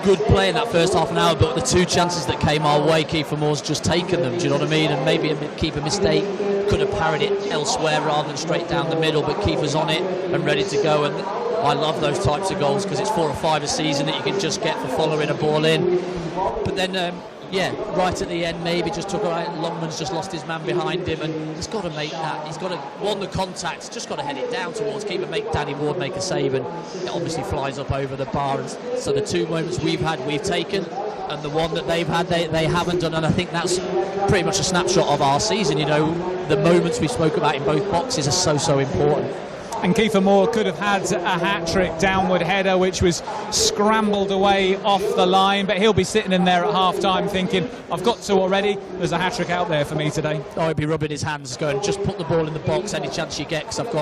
good play in that first half an hour, but the 2 chances that came our way, Kiefer Moore's just taken them, do you know what I mean? And maybe a keeper mistake, could have parried it elsewhere rather than straight down the middle, but Kiefer's on it and ready to go. And I love those types of goals, because it's 4 or 5 a season that you can just get for following a ball in. But then yeah, right at the end, maybe just took away. Longman's just lost his man behind him, and he's got to make that. He's got to, won the contact, just got to head it down towards keeper, make Danny Ward make a save, and it obviously flies up over the bar. And so the 2 moments we've had, we've taken, and the one that they've had, they haven't done. And I think that's pretty much a snapshot of our season. You know, the moments we spoke about in both boxes are so important. And Kiefer Moore could have had a hat-trick downward header which was scrambled away off the line, but he'll be sitting in there at half-time thinking, I've got 2 already, there's a hat-trick out there for me today. Oh, he'd be rubbing his hands going, just put the ball in the box any chance you get, because I've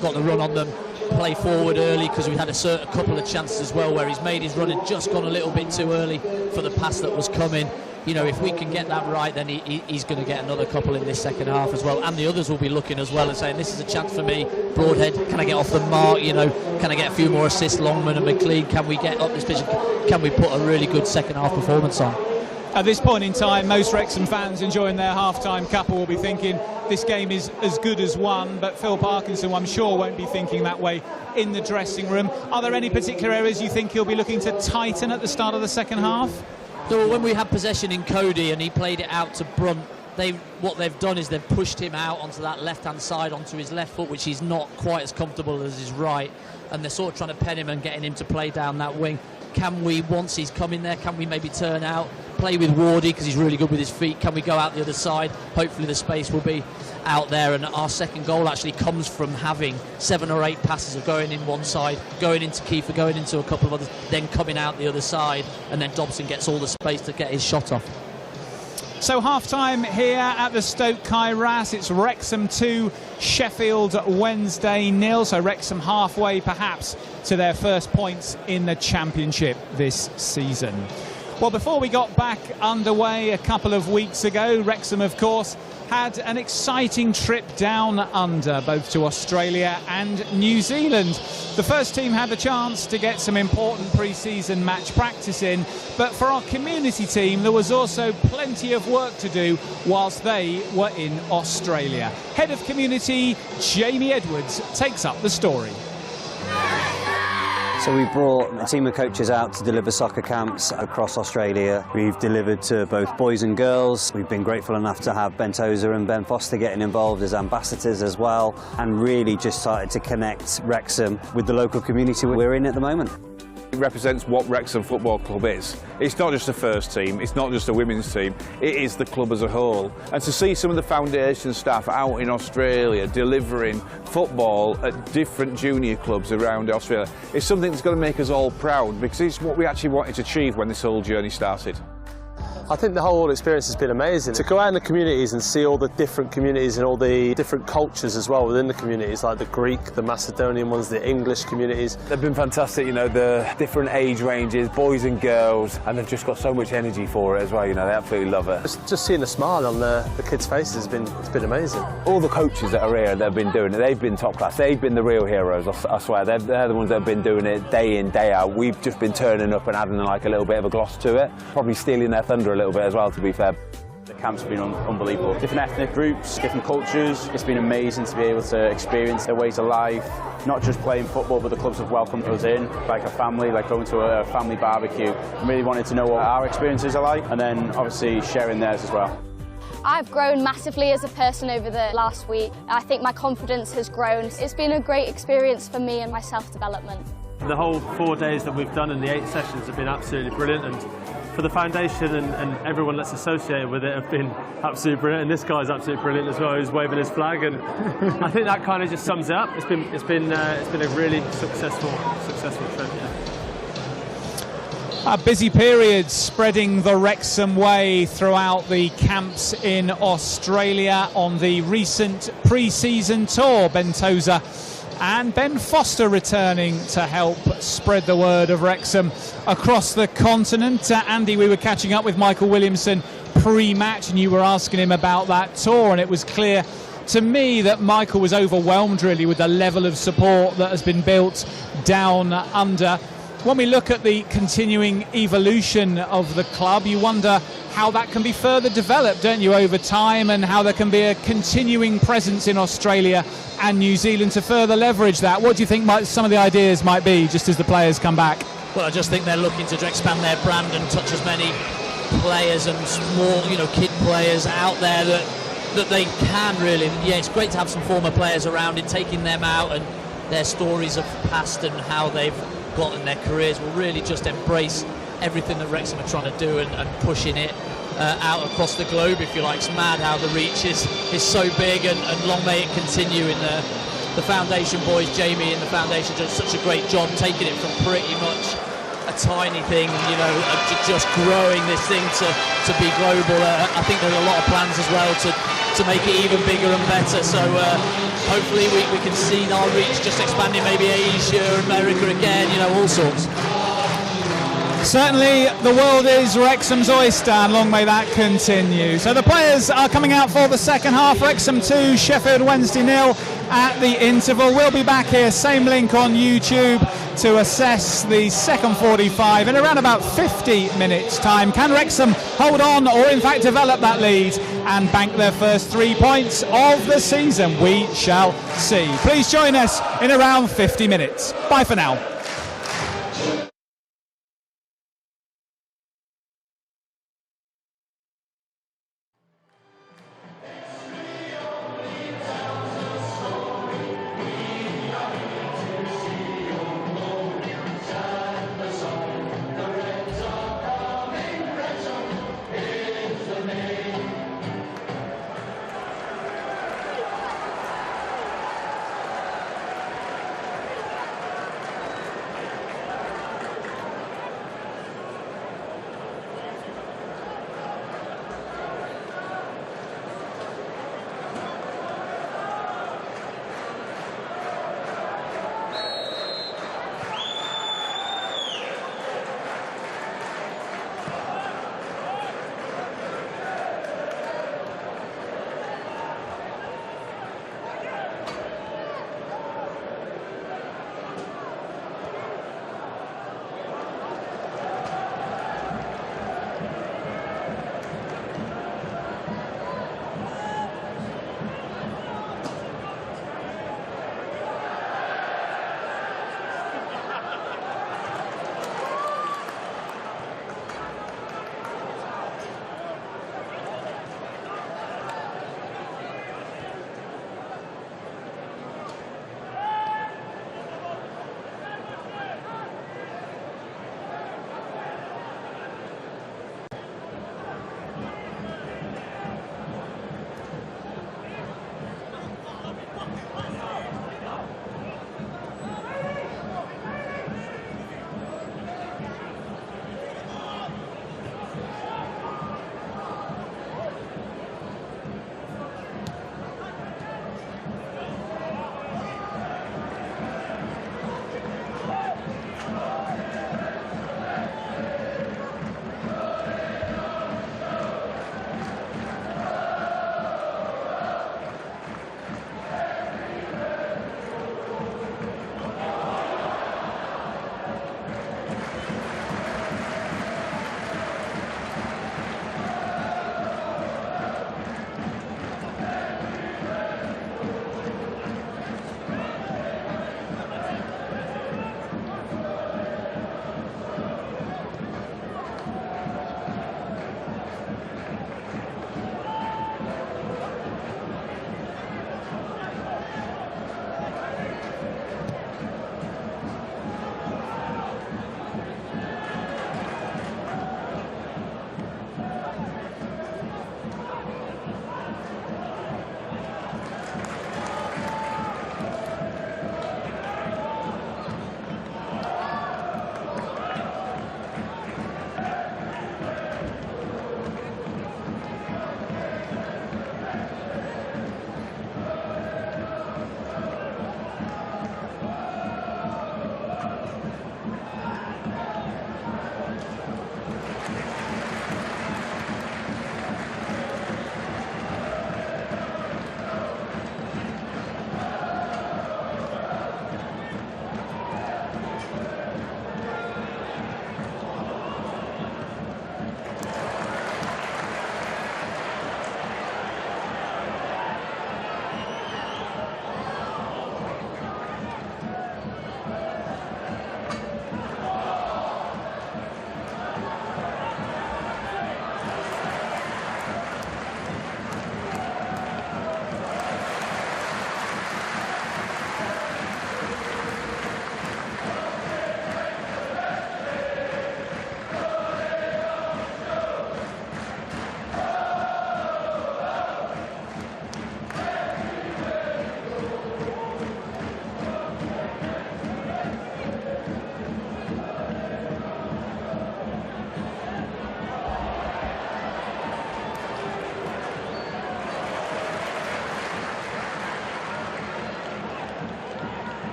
got the run on them. Play forward early, because we had a couple of chances as well where he's made his run and just gone a little bit too early for the pass that was coming. you know, if we can get that right, then he's going to get another couple in this second half as well, and the others will be looking as well and saying, this is a chance for me. Broadhead, can I get off the mark? You know, can I get a few more assists? Longman and McLean, can we get up this pitch? Can we put a really good second half performance on? At this point in time, most Wrexham fans enjoying their half-time cuppa will be thinking this game is as good as won, but Phil Parkinson, I'm sure, won't be thinking that way in the dressing room. Are there any particular areas you think he'll be looking to tighten at the start of the second half? So when we had possession in Cody and he played it out to Brunt, what they've done is they've pushed him out onto that left-hand side, onto his left foot, which he's not quite as comfortable as his right, and they're sort of trying to pen him and getting him to play down that wing. Can we, once he's come in there, can we maybe turn out, play with Wardy because he's really good with his feet? Can we go out the other side? Hopefully the space will be out there, and our second goal actually comes from having 7 or 8 passes of going in one side, going into Kiefer, going into a couple of others, then coming out the other side, and then Dobson gets all the space to get his shot off. So half-time here at the Stoke Kairas. It's Wrexham 2, Sheffield Wednesday 0. So Wrexham halfway perhaps to their first points in the Championship this season. Well, before we got back underway a couple of weeks ago, Wrexham, of course, had an exciting trip down under, both to Australia and New Zealand. The first team had the chance to get some important pre-season match practice in, but for our community team there was also plenty of work to do whilst they were in Australia. Head of Community Jamie Edwards takes up the story. So we brought a team of coaches out to deliver soccer camps across Australia. We've delivered to both boys and girls. We've been grateful enough to have Ben Tozer and Ben Foster getting involved as ambassadors as well, and really just started to connect Wrexham with the local community we're in at the moment. It represents what Wrexham Football Club is. It's not just a first team, it's not just a women's team, it is the club as a whole. And to see some of the foundation staff out in Australia delivering football at different junior clubs around Australia is something that's going to make us all proud, because it's what we actually wanted to achieve when this whole journey started. I think the whole experience has been amazing. To go out in the communities and see all the different communities and all the different cultures as well within the communities, like the Greek, the Macedonian ones, the English communities. They've been fantastic, you know, the different age ranges, boys and girls, and they've just got so much energy for it as well, you know, they absolutely love it. Just seeing the smile on the kids' faces has been, it's been amazing. All the coaches that are here, they've been doing it, they've been top class, they've been the real heroes, I swear, they're the ones that have been doing it day in, day out. We've just been turning up and adding like a little bit of a gloss to it, probably stealing their thunder a little bit as well, to be fair. The camp's been unbelievable. Different ethnic groups, different cultures. It's been amazing to be able to experience their ways of life, not just playing football, but the clubs have welcomed us in like a family, like going to a family barbecue. I really wanted to know what our experiences are like, and then obviously sharing theirs as well. I've grown massively as a person over the last week. I think my confidence has grown. It's been a great experience for me and my self-development. The whole 4 days that we've done and the 8 sessions have been absolutely brilliant, and for the foundation and everyone that's associated with it have been absolutely brilliant, and this guy's absolutely brilliant as well, who's waving his flag, and I think that kind of just sums it up. It's been a really successful trip. A busy period spreading the Wrexham way throughout the camps in Australia on the recent pre-season tour. Ben Tozer and Ben Foster returning to help spread the word of Wrexham across the continent. Andy, we were catching up with Michael Williamson pre-match, and you were asking him about that tour, and it was clear to me that Michael was overwhelmed really with the level of support that has been built down under. When we look at the continuing evolution of the club, you wonder how that can be further developed, don't you, over time, and how there can be a continuing presence in Australia and New Zealand to further leverage that. What do you think some of the ideas might be just as the players come back? Well, I just think they're looking to expand their brand and touch as many players and small, kid players out there that they can really. Yeah, it's great to have some former players around and taking them out and their stories of past and how they've got in their careers will really just embrace everything that Wrexham are trying to do and pushing it out across the globe, if you like. It's mad how the reach is so big, and long may it continue. In the foundation boys, Jamie and the foundation does such a great job taking it from pretty much a tiny thing, just growing this thing to be global. I think there's a lot of plans as well to make it even bigger and better, so hopefully we can see our reach just expanding, maybe Asia, America again, all sorts. Certainly the world is Wrexham's oyster, and long may that continue. So the players are coming out for the second half. Wrexham 2, Sheffield Wednesday 0 at the interval. We'll be back here, same link on YouTube, to assess the second 45 in around about 50 minutes time. Can Wrexham hold on or in fact develop that lead and bank their first 3 points of the season? We shall see. Please join us in around 50 minutes. Bye for now.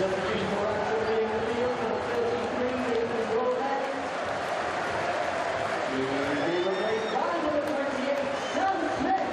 Substitution for Wrexham in the field, number 33 is Broadhead. He will be replaced by number 28, Callum Smith.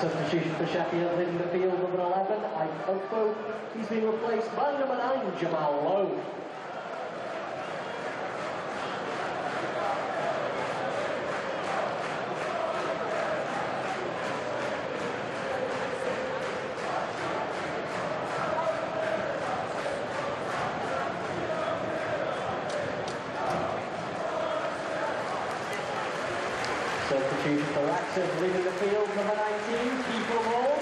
Substitution for Sheffield in the field, number 11, iFollow. He's been replaced by number 9, Jamal Lowe. Substitution for Wrexham, leaving the field, number 19, Keeper Moore.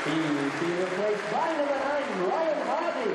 He's being replaced by number 9, Ryan Hardy.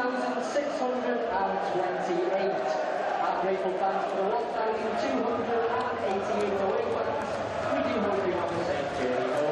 1,628. Our grateful fans for the 1,288 away fans. We do hope you have a safe journey home.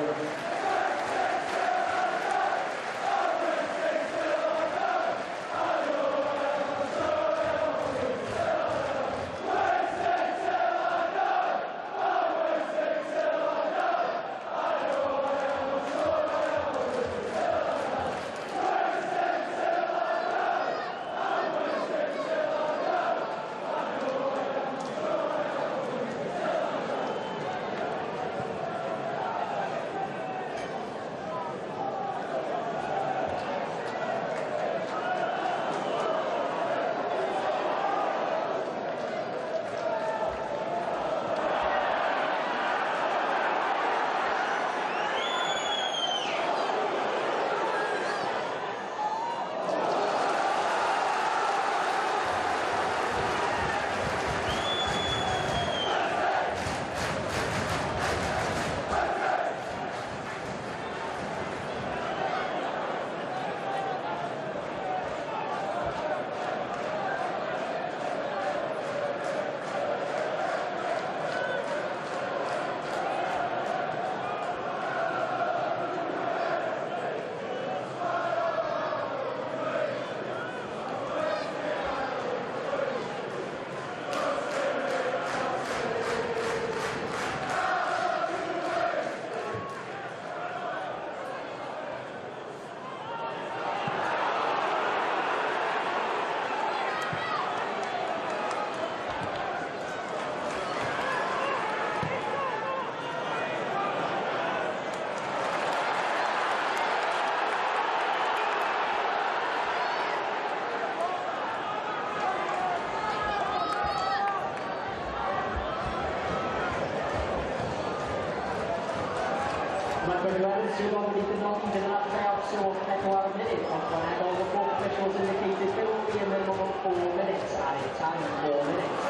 Too long we did not even have to out so a minute off when all the four officials indicated there will be a minimum of 4 minutes at a time, 4 minutes.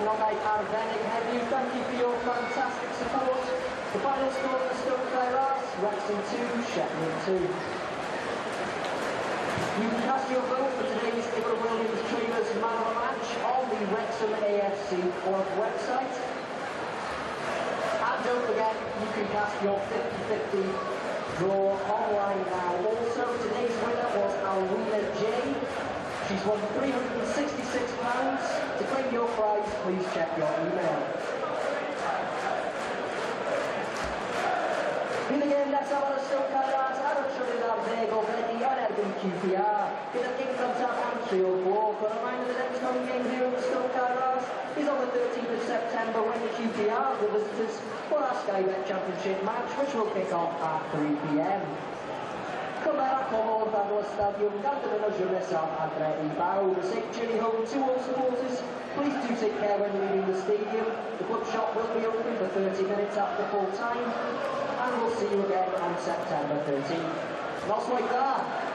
Penongau Arbennig heddiw. Thank you for your fantastic support. The final score for Stoke Caerars, Wrexham 2, Sheffield 2. You can cast your vote for today's Ibra Williams Travers Man of the Match on the Wrexham AFC Club website. And don't forget, you can cast your 50-50 draw online now. Also, today's winner was Alwina J. She's won £366. To claim your prize, please check your email. Bydd y gêm nesaf ar y Stoke Caerars ar y trydydd ar 10 o Fedi yn erbyn QPR. Gyda'r gêm cyntaf am 3 o'r gloch. But a reminder the next home game here at the Stoke Caerars is on the 13th of September when the QPR, the visitors, for our Sky Bet Championship match, which will kick off at 3 p.m. Cymer ac o'r dan o'r stadiwm gan dyn nhw'n siwr nesaf adre I bawb. A safe journey home to all supporters. Please do take care when leaving the stadium. The club shop will be open for 30 minutes after full time. And we'll see you again on September 13th. Nos like that.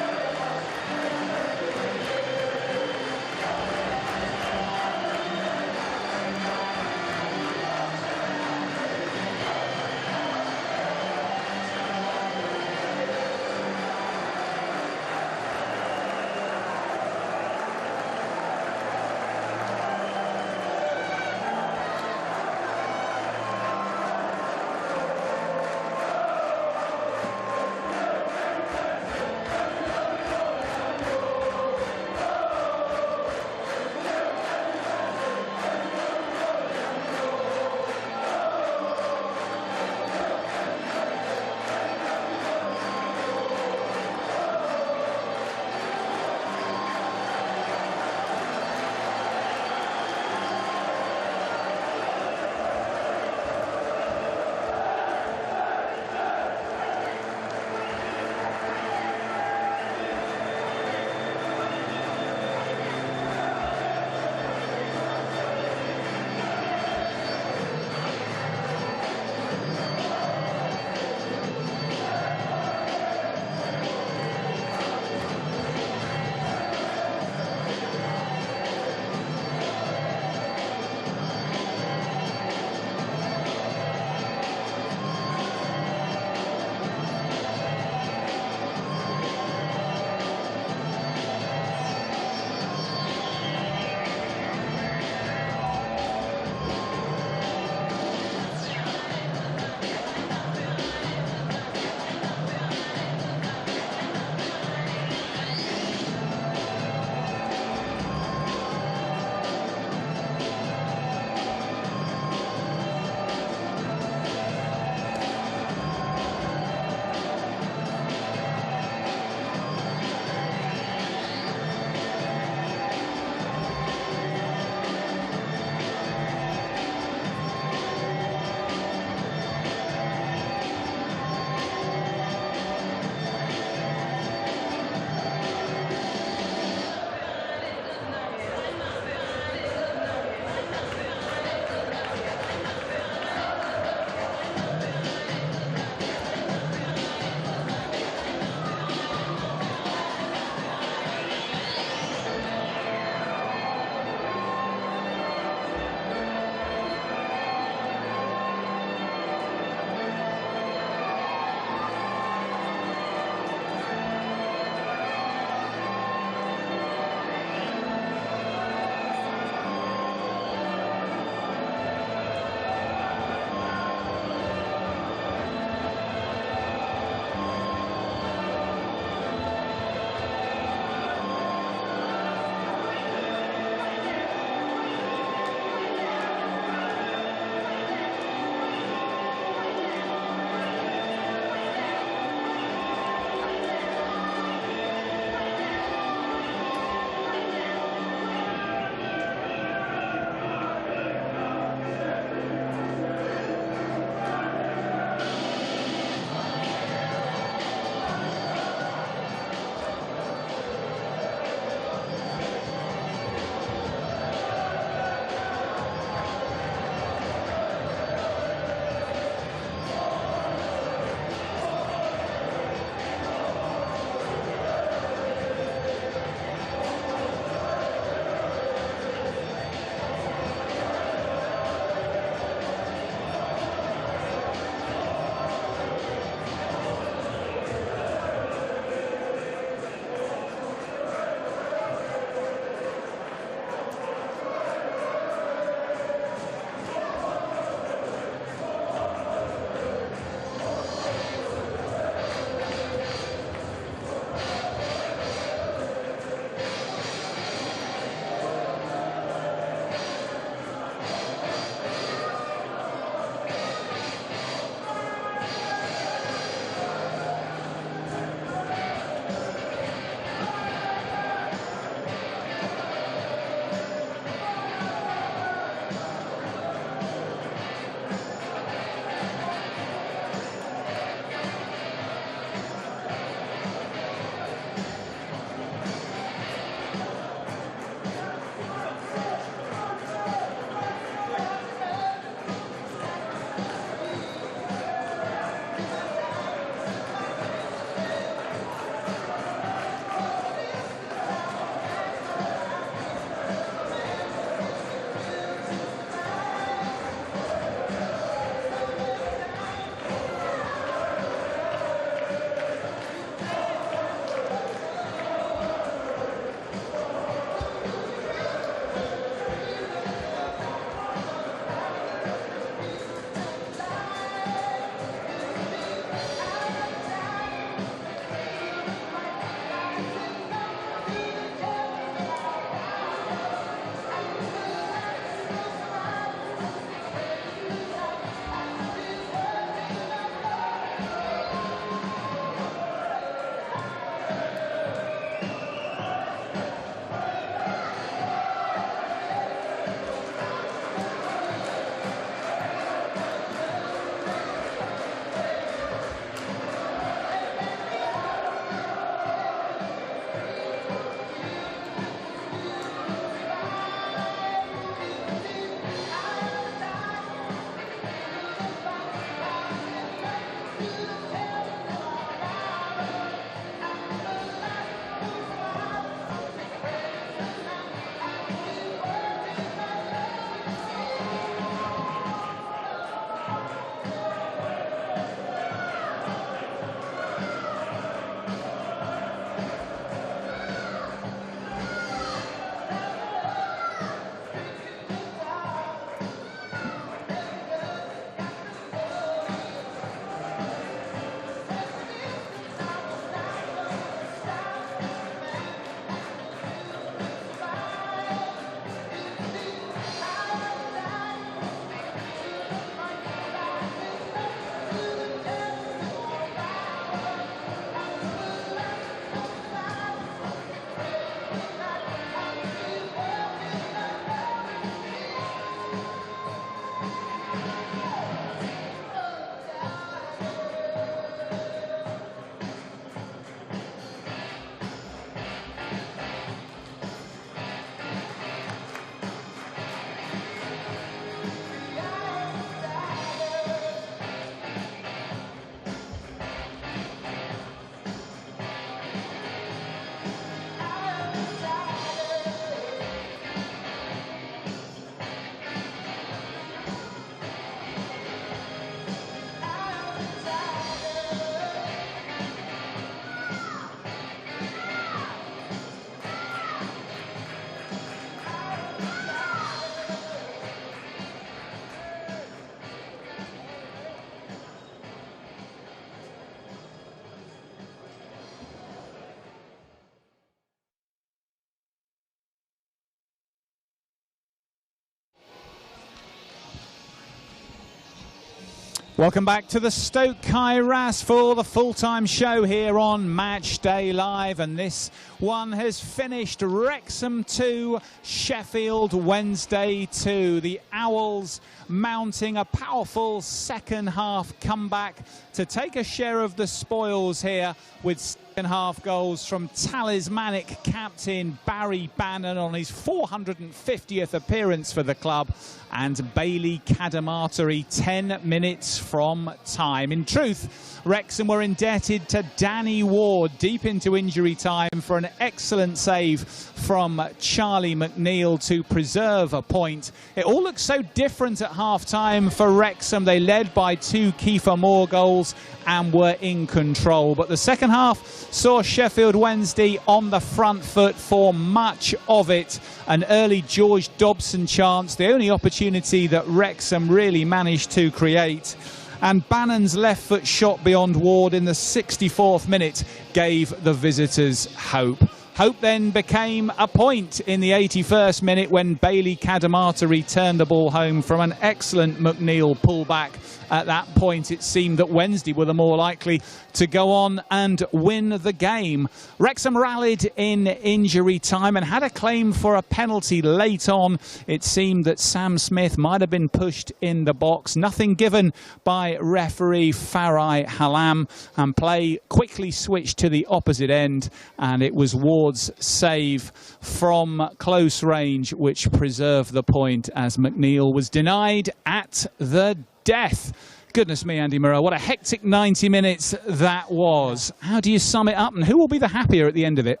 Welcome back to the Stoke Kairas for the full-time show here on Match Day Live, and this one has finished Wrexham 2, Sheffield Wednesday 2. The Owls mounting a powerful second half comeback to take a share of the spoils here, with second half goals from talismanic captain Barry Bannon on his 450th appearance for the club, and Bailey Cadamarteri 10 minutes from time. In truth, Wrexham were indebted to Danny Ward deep into injury time for an excellent save from Charlie McNeil to preserve a point. It all looked so different at half-time for Wrexham. They led by 2 Kiefer Moore goals and were in control. But the second half saw Sheffield Wednesday on the front foot for much of it. An early George Dobson chance, the only opportunity that Wrexham really managed to create. And Bannon's left foot shot beyond Ward in the 64th minute gave the visitors hope. Hope then became a point in the 81st minute when Bailey Cadamarteri turned the ball home from an excellent McNeil pullback. At that point, it seemed that Wednesday were the more likely to go on and win the game. Wrexham rallied in injury time and had a claim for a penalty late on. It seemed that Sam Smith might have been pushed in the box. Nothing given by referee Farai Halam, and play quickly switched to the opposite end, and it was Ward's save from close range which preserved the point, as McNeil was denied at the death. Goodness me, Andy Murrow, what a hectic 90 minutes that was. How do you sum it up, and who will be the happier at the end of it?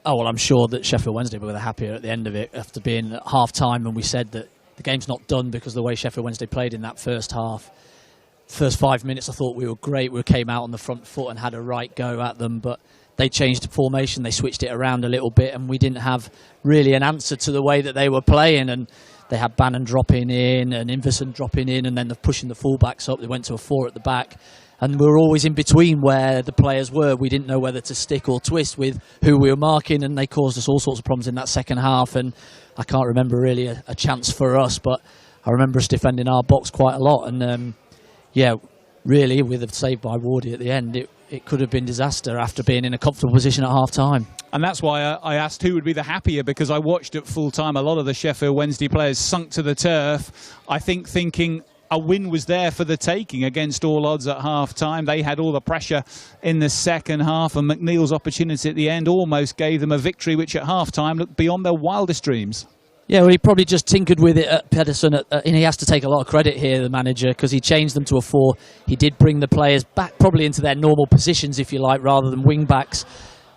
Oh, well, I'm sure that Sheffield Wednesday were the happier at the end of it, after being at half-time, and we said that the game's not done because of the way Sheffield Wednesday played in that first half. First 5 minutes, I thought we were great. We came out on the front foot and had a right go at them, but they changed formation, they switched it around a little bit, and we didn't have really an answer to the way that they were playing. And they had Bannon dropping in and Inverson dropping in, and then they're pushing the fullbacks up. They went to a 4 at the back, and we were always in between where the players were. We didn't know whether to stick or twist with who we were marking, and they caused us all sorts of problems in that second half. And I can't remember really a chance for us, but I remember us defending our box quite a lot. And yeah, really, with a save by Wardy at the end, it could have been disaster after being in a comfortable position at half-time. And that's why I asked who would be the happier, because I watched at full-time a lot of the Sheffield Wednesday players sunk to the turf, I think thinking a win was there for the taking against all odds at half-time. They had all the pressure in the second half, and McNeil's opportunity at the end almost gave them a victory which at half-time looked beyond their wildest dreams. Yeah, well, he probably just tinkered with it at Pedersen, and he has to take a lot of credit here, the manager, because he changed them to a 4. He did bring the players back probably into their normal positions, if you like, rather than wing-backs,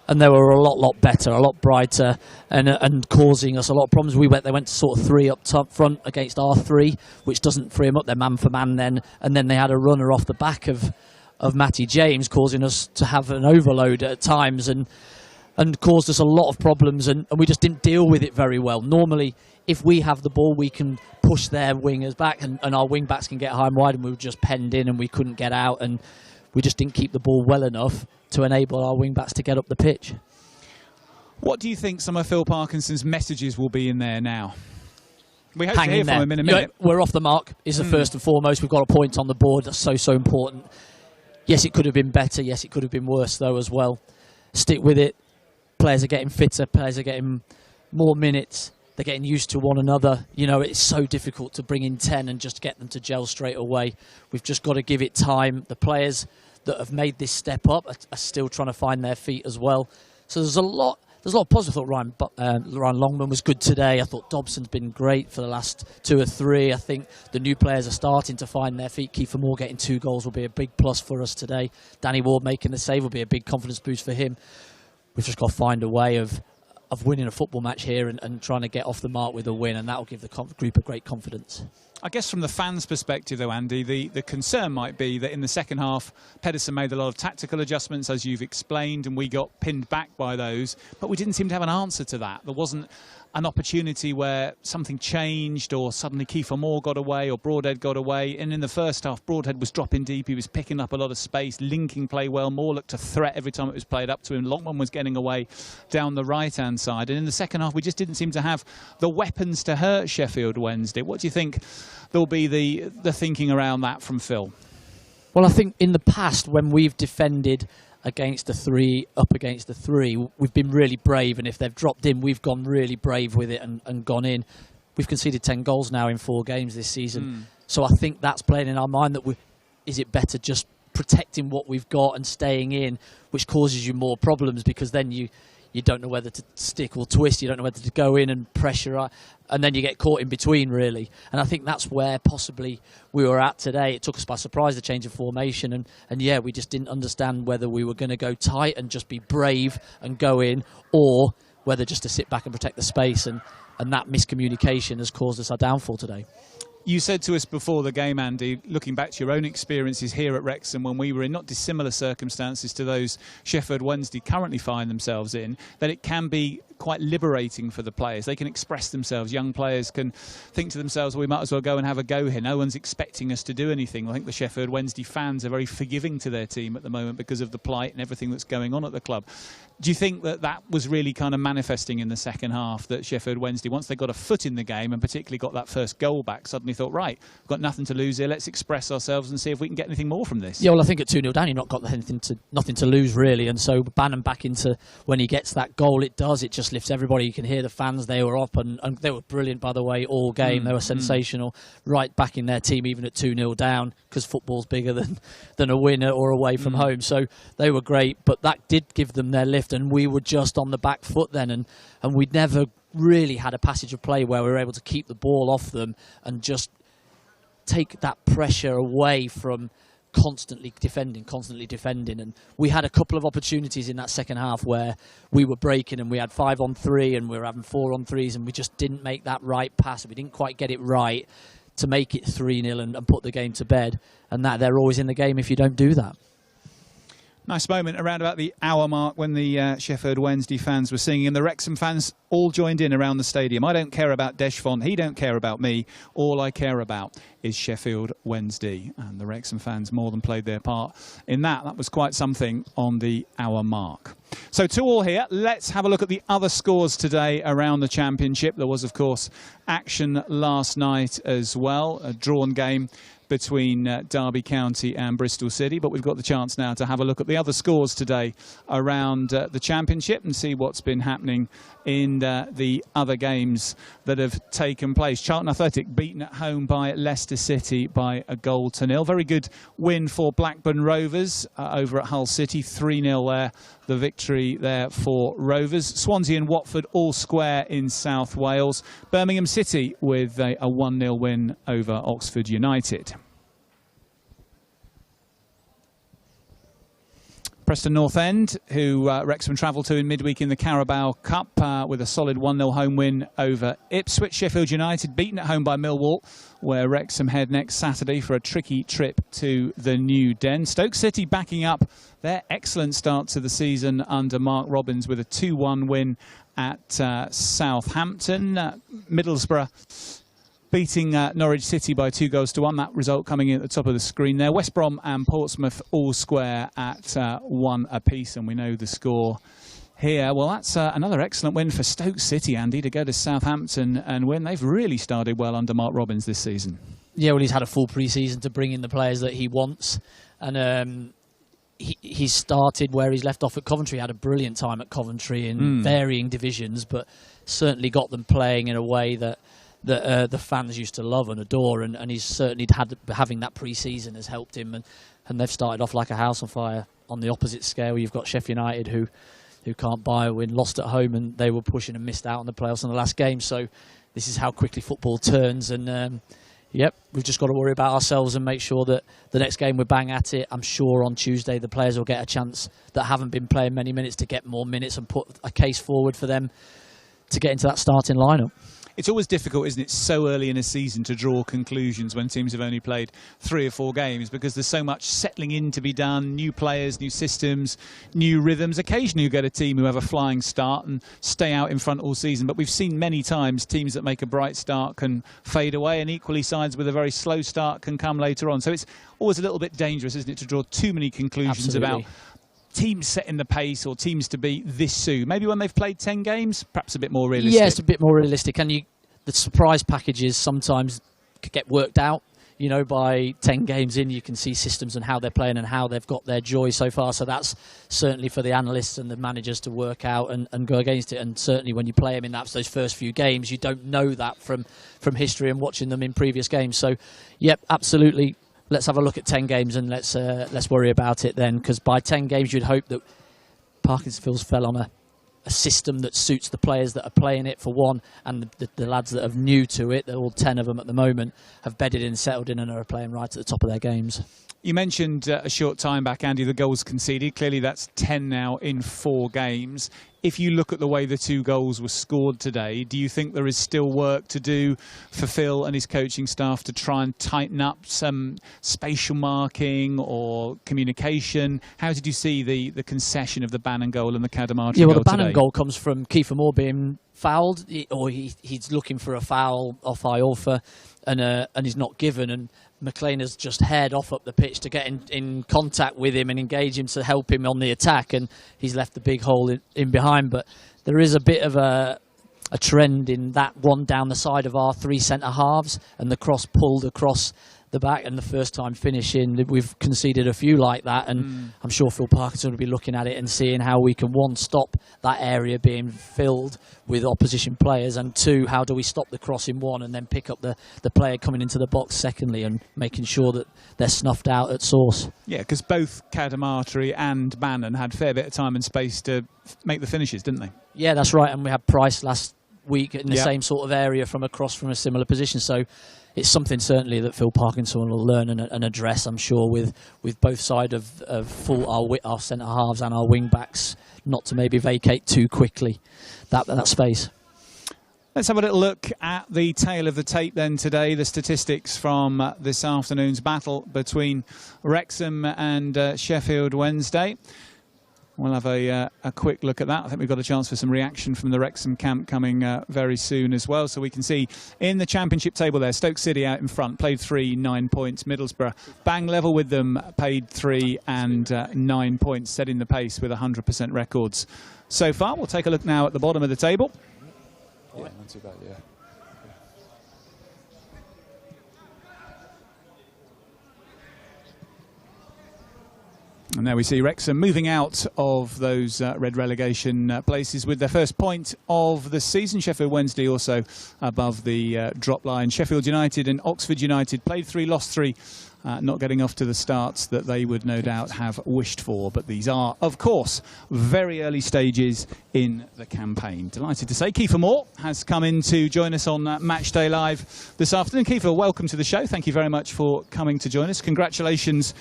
and they were a lot better, a lot brighter, and causing us a lot of problems. They went to sort of 3 up top front against our 3, which doesn't free them up. They're man for man then, and then they had a runner off the back of Matty James, causing us to have an overload at times, and caused us a lot of problems, and we just didn't deal with it very well. Normally, if we have the ball, we can push their wingers back, and our wing-backs can get high and wide, and we were just penned in and we couldn't get out, and we just didn't keep the ball well enough to enable our wing-backs to get up the pitch. What do you think some of Phil Parkinson's messages will be in there now? We hope to hear from him in a minute. We're off the mark is the first and foremost. We've got a point on the board. That's so important. Yes, it could have been better. Yes, it could have been worse, though, as well. Stick with it. Players are getting fitter, players are getting more minutes, they're getting used to one another. You know, it's so difficult to bring in 10 and just get them to gel straight away. We've just got to give it time. The players that have made this step up are still trying to find their feet as well. So there's a lot of positive. I thought Ryan Longman was good today. I thought Dobson's been great for the last 2 or 3. I think the new players are starting to find their feet. Kiefer Moore getting 2 goals will be a big plus for us today. Danny Ward making the save will be a big confidence boost for him. We've just got to find a way of winning a football match here and trying to get off the mark with a win, and that will give the group a great confidence. I guess from the fans' perspective, though, Andy, the concern might be that in the second half, Pedersen made a lot of tactical adjustments, as you've explained, and we got pinned back by those, but we didn't seem to have an answer to that. There wasn't an opportunity where something changed, or suddenly Kiefer Moore got away or Broadhead got away. And in the first half, Broadhead was dropping deep. He was picking up a lot of space, linking play well. Moore looked a threat every time it was played up to him. Longman was getting away down the right-hand side. And in the second half, we just didn't seem to have the weapons to hurt Sheffield Wednesday. What do you think there'll be the thinking around that from Phil? Well, I think in the past, when we've defended against the three, up against the three, we've been really brave, and if they've dropped in, we've gone really brave with it and gone in. We've conceded 10 goals now in 4 games this season, so I think that's playing in our mind that is it better just protecting what we've got and staying in, which causes you more problems, because then you don't know whether to stick or twist, you don't know whether to go in and pressure, and then you get caught in between, really. And I think that's where possibly we were at today. It took us by surprise, the change of formation, and yeah, we just didn't understand whether we were going to go tight and just be brave and go in, or whether just to sit back and protect the space, and that miscommunication has caused us our downfall today. You said to us before the game, Andy, looking back to your own experiences here at Wrexham when we were in not dissimilar circumstances to those Sheffield Wednesday currently find themselves in, that it can be quite liberating for the players. They can express themselves. Young players can think to themselves, well, we might as well go and have a go here. No one's expecting us to do anything. I think the Sheffield Wednesday fans are very forgiving to their team at the moment because of the plight and everything that's going on at the club. Do you think that was really kind of manifesting in the second half, that Sheffield Wednesday, once they got a foot in the game and particularly got that first goal back, suddenly thought, right, we've got nothing to lose here, let's express ourselves and see if we can get anything more from this? Yeah, well, I think at 2-0 down, you've not got nothing to lose, really. And so Bannon back into, when he gets that goal, it just lifts everybody. You can hear the fans, they were up, and they were brilliant, by the way, all game. They were sensational, right back in their team, even at 2-0 down, because football's bigger than a win or away from home. So they were great, but that did give them their lift, and we were just on the back foot then, and we'd never really had a passage of play where we were able to keep the ball off them and just take that pressure away from constantly defending. And we had a couple of opportunities in that second half where we were breaking, and we had 5-on-3 and we were having 4-on-3s, and we just didn't make that right pass. We didn't quite get it right to make it 3-0 and put the game to bed, and that they're always in the game if you don't do that. Nice moment around about the hour mark when the Sheffield Wednesday fans were singing, and the Wrexham fans all joined in around the stadium. I don't care about Deshfont, he don't care about me. All I care about is Sheffield Wednesday. And the Wrexham fans more than played their part in that. That was quite something on the hour mark. So 2-2 here. Let's have a look at the other scores today around the Championship. There was, of course, action last night as well. A drawn game between Derby County and Bristol City, but we've got the chance now to have a look at the other scores today around the Championship and see what's been happening in the other games that have taken place. Charlton Athletic beaten at home by Leicester City by 1-0. Very good win for Blackburn Rovers over at Hull City, 3-0 there. The victory there for Rovers. Swansea and Watford all square in South Wales. Birmingham City with a 1-0 win over Oxford United. Preston North End, who Wrexham travelled to in midweek in the Carabao Cup with a solid 1-0 home win over Ipswich. Sheffield United beaten at home by Millwall, where Wrexham head next Saturday for a tricky trip to the New Den. Stoke City backing up their excellent start to the season under Mark Robins with a 2-1 win at Southampton. Middlesbrough beating Norwich City by 2-1. That result coming in at the top of the screen there. West Brom and Portsmouth all square at 1 apiece, and we know the score here. Well, that's another excellent win for Stoke City, Andy, to go to Southampton and win. They've really started well under Mark Robins this season. Yeah, well, he's had a full pre-season to bring in the players that he wants, and he started where he's left off at Coventry. He had a brilliant time at Coventry in varying divisions, but certainly got them playing in a way that the fans used to love and adore, and he's certainly having that pre-season has helped him, and they've started off like a house on fire. On the opposite scale, you've got Sheffield United who can't buy a win, lost at home, and they were pushing and missed out on the playoffs in the last game. So this is how quickly football turns, and yep, we've just got to worry about ourselves and make sure that the next game we're bang at it. I'm sure on Tuesday the players will get a chance that haven't been playing many minutes to get more minutes and put a case forward for them to get into that starting lineup. it's always difficult, isn't it, so early in a season to draw conclusions when teams have only played 3 or 4 games, because there's so much settling in to be done, new players, new systems, new rhythms. Occasionally you get a team who have a flying start and stay out in front all season, but we've seen many times teams that make a bright start can fade away, and equally sides with a very slow start can come later on. So it's always a little bit dangerous, isn't it, to draw too many conclusions about teams setting the pace or teams to beat this soon. Maybe when they've played 10 games, perhaps a bit more realistic. Yeah, it's a bit more realistic. And the surprise packages sometimes get worked out. You know, by 10 games in, you can see systems and how they're playing and how they've got their joy so far. So that's certainly for the analysts and the managers to work out and go against it. And certainly when you play them in those first few games, you don't know that from history and watching them in previous games. So, yep, absolutely. Let's have a look at 10 games and let's worry about it then, because by 10 games you'd hope that Parkinson's fell on a system that suits the players that are playing it, for one, and the lads that are new to it, all 10 of them at the moment, have bedded in, settled in and are playing right at the top of their games. You mentioned a short time back, Andy, the goals conceded. Clearly that's 10 now in 4 games. If you look at the way the 2 goals were scored today, do you think there is still work to do for Phil and his coaching staff to try and tighten up some spatial marking or communication? How did you see the concession of the Bannon goal and the Cadamarteri goal the today? Bannon goal comes from Kiefer Moore being fouled, or he's looking for a foul off Iorfa, and he's not given, and McLean has just head off up the pitch to get in contact with him and engage him to help him on the attack, and he's left the big hole in behind. But there is a bit of a trend in that one down the side of our 3 centre halves, and the cross pulled across the back, and the first time finishing, we've conceded a few like that, and I'm sure Phil Parkinson will be looking at it and seeing how we can, one, stop that area being filled with opposition players, and 2, how do we stop the cross in one and then pick up the player coming into the box secondly, and making sure that they're snuffed out at source. Yeah, because both Cadamarteri and Bannon had a fair bit of time and space to make the finishes, didn't they? Yeah, that's right, and we had Price last week in the same sort of area from across from a similar position, so it's something certainly that Phil Parkinson will learn and address, I'm sure, with both sides of our centre halves and our wing backs, not to maybe vacate too quickly that space. Let's have a little look at the tail of the tape then today, the statistics from this afternoon's battle between Wrexham and Sheffield Wednesday. We'll have a quick look at that. I think we've got a chance for some reaction from the Wrexham camp coming very soon as well. So we can see in the Championship table there, Stoke City out in front, played 3, 9 points. Middlesbrough bang level with them, paid 3 and 9 points, setting the pace with 100% records so far. We'll take a look now at the bottom of the table. Yeah, not too bad, yeah. And there we see Wrexham moving out of those red relegation places with their first point of the season. Sheffield Wednesday also above the drop line. Sheffield United and Oxford United played 3, lost 3, not getting off to the starts that they would no doubt have wished for. But these are, of course, very early stages in the campaign. Delighted to say Kiefer Moore has come in to join us on Matchday Live this afternoon. Kiefer, welcome to the show. Thank you very much for coming to join us. Congratulations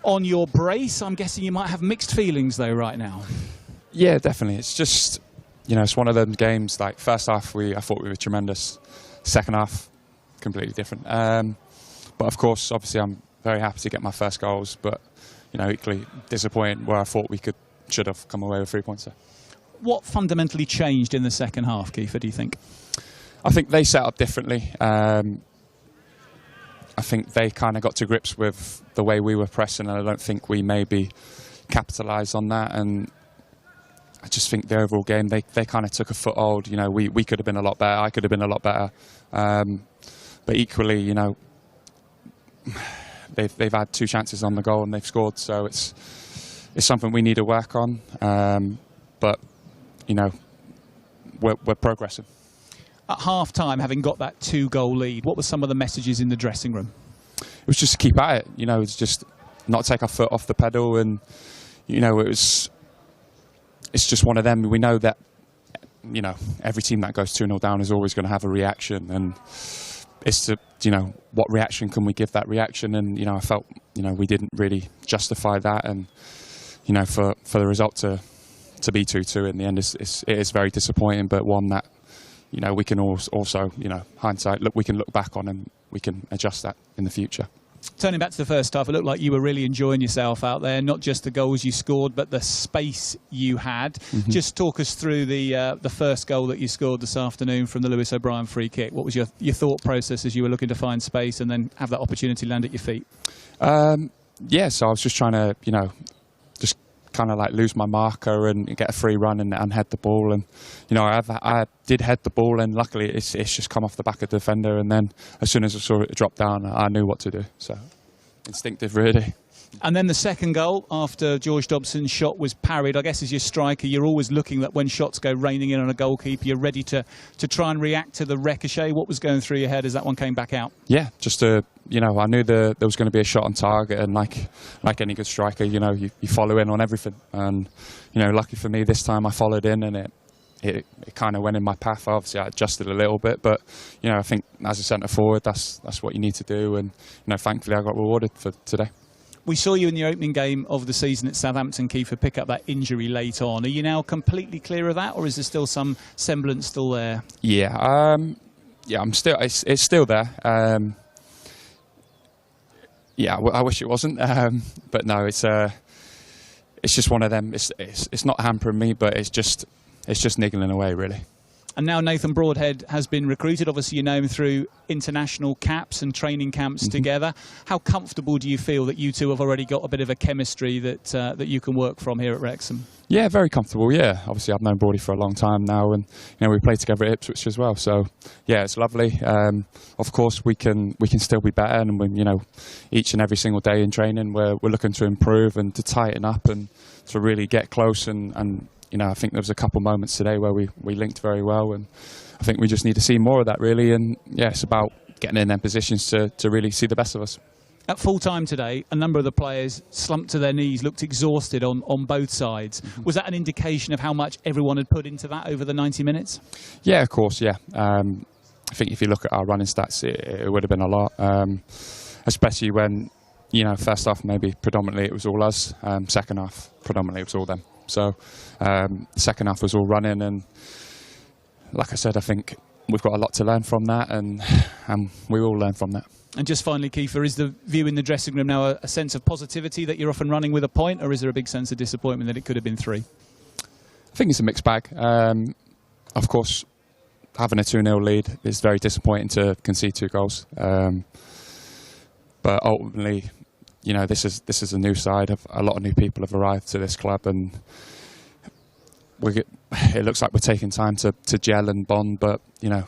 on your brace. I'm guessing you might have mixed feelings though right now. Yeah, definitely. It's just, you know, it's one of them games. Like first half, I thought we were tremendous. Second half, completely different. But of course, obviously, I'm very happy to get my first goals. But you know, equally disappointed where I thought we should have come away with 3 points there. What fundamentally changed in the second half, Kiefer, do you think? I think they set up differently. I think they kind of got to grips with the way we were pressing, and I don't think we maybe capitalised on that. And I just think the overall game, they kind of took a foothold. You know, we could have been a lot better. I could have been a lot better. But equally, you know, they've had 2 chances on the goal and they've scored. So it's something we need to work on. But you know, we're progressing. At half-time, having got that 2-goal lead, what were some of the messages in the dressing room? It was just to keep at it. You know, it's just not take our foot off the pedal, and you know, it's just one of them. We know that, you know, every team that goes 2-0 down is always going to have a reaction, and it's to, you know, what reaction can we give that reaction? And you know, I felt, you know, we didn't really justify that, and you know, for the result to be 2-2 in the end, it is very disappointing, but one that, you know, we can also, you know, hindsight, we can look back on and we can adjust that in the future. Turning back to the first half, it looked like you were really enjoying yourself out there, not just the goals you scored, but the space you had. Just talk us through the first goal that you scored this afternoon from the Lewis O'Brien free kick. What was your thought process as you were looking to find space and then have that opportunity land at your feet? Yeah, so I was just trying to, you know, just kind of like lose my marker and get a free run and head the ball. And, you know, I did head the ball, and luckily it's just come off the back of the defender. And then as soon as I saw it drop down, I knew what to do. So instinctive, really. And then the second goal, after George Dobson's shot was parried, I guess as your striker, you're always looking that when shots go raining in on a goalkeeper, you're ready to try and react to the ricochet. What was going through your head as that one came back out? Yeah, just to, you know, I knew there was going to be a shot on target, and like any good striker, you know, you follow in on everything. And, you know, lucky for me this time I followed in, and it kind of went in my path. Obviously I adjusted a little bit, but, you know, I think as a centre forward, that's what you need to do. And, you know, thankfully I got rewarded for today. We saw you in the opening game of the season at Southampton, Kiefer, pick up that injury late on. Are you now completely clear of that, or is there still some semblance still there? Yeah, I'm still. It's still there. Yeah, I wish it wasn't, but no, it's just one of them. It's not hampering me, but it's just niggling away, really. And now Nathan Broadhead has been recruited. Obviously, you know him through international caps and training camps together. How comfortable do you feel that you two have already got a bit of a chemistry that you can work from here at Wrexham? Yeah, very comfortable, yeah. Obviously, I've known Broadie for a long time now, and, you know, we played together at Ipswich as well. So, yeah, it's lovely. Of course, we can still be better, and when, you know, each and every single day in training, we're looking to improve and to tighten up and to really get close and you know, I think there was a couple of moments today where we linked very well, and I think we just need to see more of that, really. And yeah, it's about getting in their positions to really see the best of us. At full time today, a number of the players slumped to their knees, looked exhausted on both sides. Was that an indication of how much everyone had put into that over the 90 minutes? Yeah, of course, yeah. I think if you look at our running stats, it would have been a lot, especially when, you know, first half maybe predominantly it was all us, second half predominantly it was all them. So the second half was all running, and like I said, I think we've got a lot to learn from that, and we all learn from that. And just finally, Kiefer, is the view in the dressing room now a sense of positivity that you're off and running with a point, or is there a big sense of disappointment that it could have been 3? I think it's a mixed bag. Of course, having a 2-0 lead is very disappointing to concede 2 goals. But ultimately, you know, this is a new side. A lot of new people have arrived to this club, and it looks like we're taking time to gel and bond. But, you know,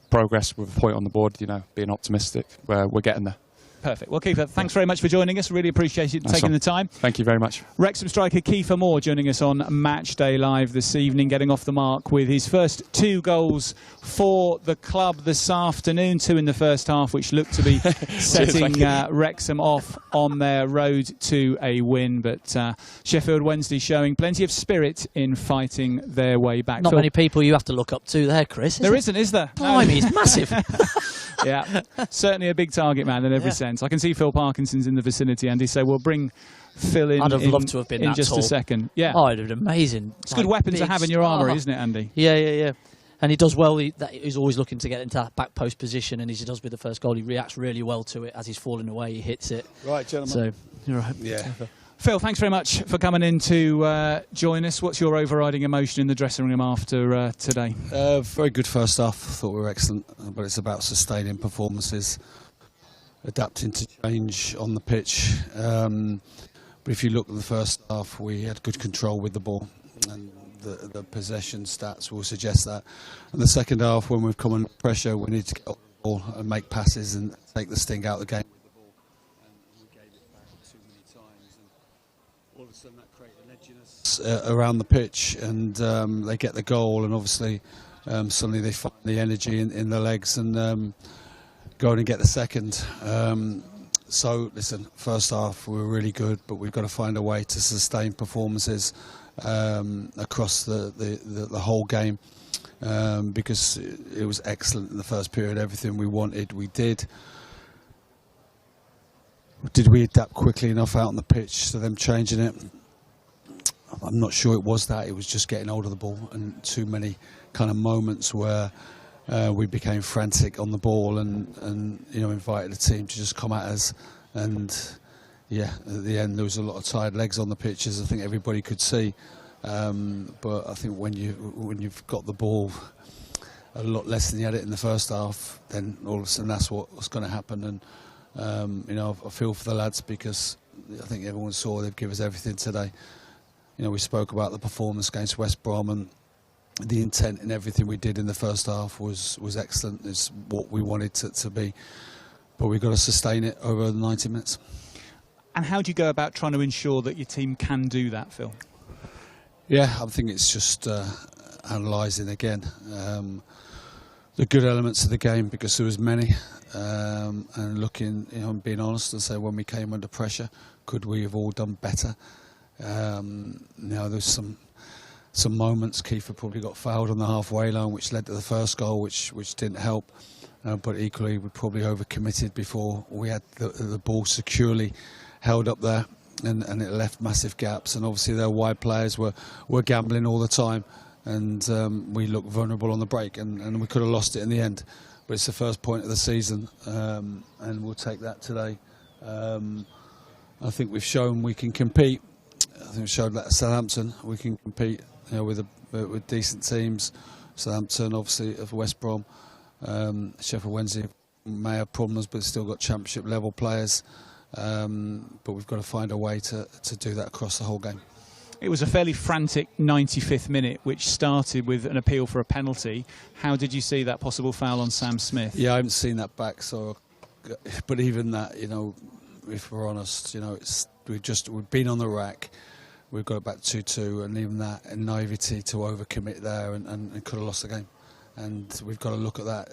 progress with a point on the board. You know, being optimistic, we're getting there. Perfect. Well, Kiefer, thanks very much for joining us. Really appreciate you taking the time. Thank you very much. Wrexham striker Kiefer Moore joining us on Match Day Live this evening, getting off the mark with his first 2 goals for the club this afternoon. 2 in the first half, which looked to be setting Wrexham off on their road to a win. But Sheffield Wednesday showing plenty of spirit in fighting their way back. Not many people you have to look up to there, Chris. There isn't, is there? Oh, I mean, he's massive. Yeah, certainly a big target man in every sense. I can see Phil Parkinson's in the vicinity, Andy, so we'll bring Phil in. I'd have loved to have been in that just tall. a second. Yeah. Oh, it'd have been amazing. It's a good weapon to have in your armoury, isn't it, Andy? Yeah. And he does well. He's always looking to get into that back post position, and as he does with the first goal, he reacts really well to it. As he's falling away, he hits it. Right, gentlemen. So, you're right. Yeah. Phil, thanks very much for coming in to join us. What's your overriding emotion in the dressing room after today? Very good first half. I thought we were excellent, but it's about sustaining performances, adapting to change on the pitch. But if you look at the first half, we had good control with the ball, and the possession stats will suggest that. And the second half, when we've come under pressure, we need to get off the ball and make passes and take the sting out of the game. All of a sudden that created an edginess around the pitch, and they get the goal, and obviously suddenly they find the energy in their legs and go in and get the second. So listen, first half we were really good, but we've got to find a way to sustain performances across the whole game, because it was excellent in the first period. Everything we wanted, we did. Did we adapt quickly enough out on the pitch to them changing it? I'm not sure it was that. It was just getting hold of the ball, and too many kind of moments where we became frantic on the ball and invited the team to just come at us. And yeah, at the end there was a lot of tired legs on the pitch, as I think everybody could see. But I think when you've got the ball a lot less than you had it in the first half, then all of a sudden that's what's going to happen. And I feel for the lads, because I think everyone saw they've given us everything today. We spoke about the performance against West Brom, and the intent in everything we did in the first half was excellent. It's what we wanted to be, but we've got to sustain it over 90 minutes. And how do you go about trying to ensure that your team can do that, Phil? Yeah, I think it's just analysing again the good elements of the game, because there was many, and looking, and being honest and say, when we came under pressure, could we have all done better? There's some moments. Kiefer probably got fouled on the halfway line, which led to the first goal, which didn't help. But equally, we probably overcommitted before we had the ball securely held up there, and it left massive gaps. And obviously, their wide players were gambling all the time, and we looked vulnerable on the break, and we could have lost it in the end. But it's the first point of the season, and we'll take that today. I think we've shown we can compete. I think we showed that at Southampton we can compete, with decent teams. Southampton, obviously, of West Brom. Sheffield Wednesday may have problems, but still got championship level players. But we've got to find a way to do that across the whole game. It was a fairly frantic 95th minute, which started with an appeal for a penalty. How did you see that possible foul on Sam Smith? Yeah, I haven't seen that back. But even that, if we're honest, we've been on the rack. We've got it back 2-2, and even that naivety to overcommit there and could have lost the game. And we've got to look at that.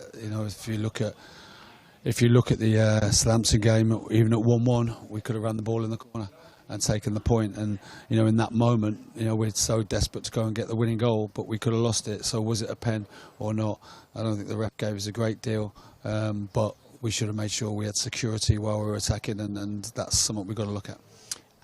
If you look at the Southampton game, even at 1-1, we could have run the ball in the corner and taken the point. And in that moment, we're so desperate to go and get the winning goal, but we could have lost it. So was it a pen or not? I don't think the ref gave us a great deal, but we should have made sure we had security while we were attacking, and that's something we've got to look at.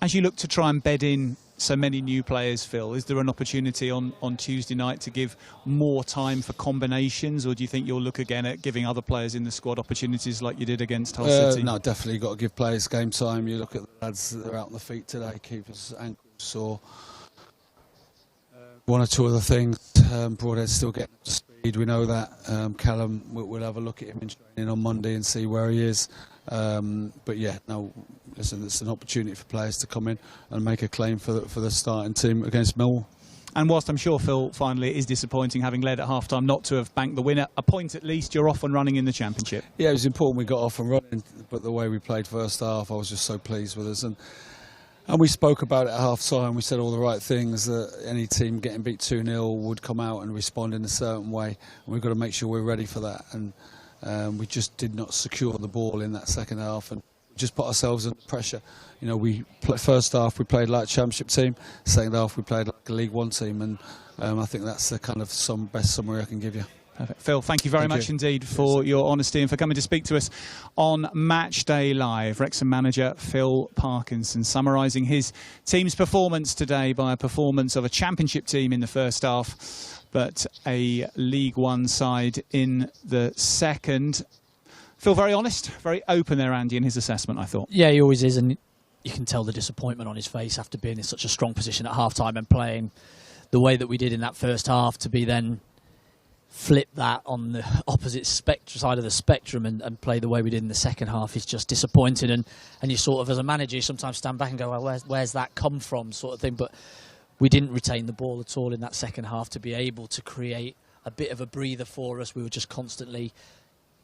As you look to try and bed in so many new players, Phil, is there an opportunity on Tuesday night to give more time for combinations, or do you think you'll look again at giving other players in the squad opportunities like you did against Hull City? No, definitely got to give players game time. You look at the lads that are out on the feet today, keepers, ankles sore. One or two other things. Broadhead's still getting up to speed. We know that. Callum, we'll have a look at him in training on Monday and see where he is. But yeah, no, listen, it's an opportunity for players to come in and make a claim for the starting team against Millwall. And whilst I'm sure, Phil, finally it is disappointing having led at half-time not to have banked the winner, a point at least, you're off and running in the Championship. Yeah, it was important we got off and running, but the way we played first half, I was just so pleased with us. And we spoke about it at half-time. We said all the right things, that any team getting beat 2-0 would come out and respond in a certain way. And we've got to make sure we're ready for that. And we just did not secure the ball in that second half and just put ourselves under pressure. First half we played like a Championship team. Second half we played like a League One team. And I think that's the kind of best summary I can give you. Perfect. Phil, thank you very much indeed for your honesty and for coming to speak to us on Match Day Live. Wrexham manager Phil Parkinson summarising his team's performance today by a performance of a Championship team in the first half, but a League One side in the second. Phil, very honest, very open there, Andy, in his assessment, I thought. Yeah, he always is, and you can tell the disappointment on his face after being in such a strong position at half-time and playing the way that we did in that first half, to be then flip that on the opposite side of the spectrum and play the way we did in the second half is just disappointing. And you sort of, as a manager, you sometimes stand back and go, well, where's that come from, sort of thing. But we didn't retain the ball at all in that second half to be able to create a bit of a breather for us. We were just constantly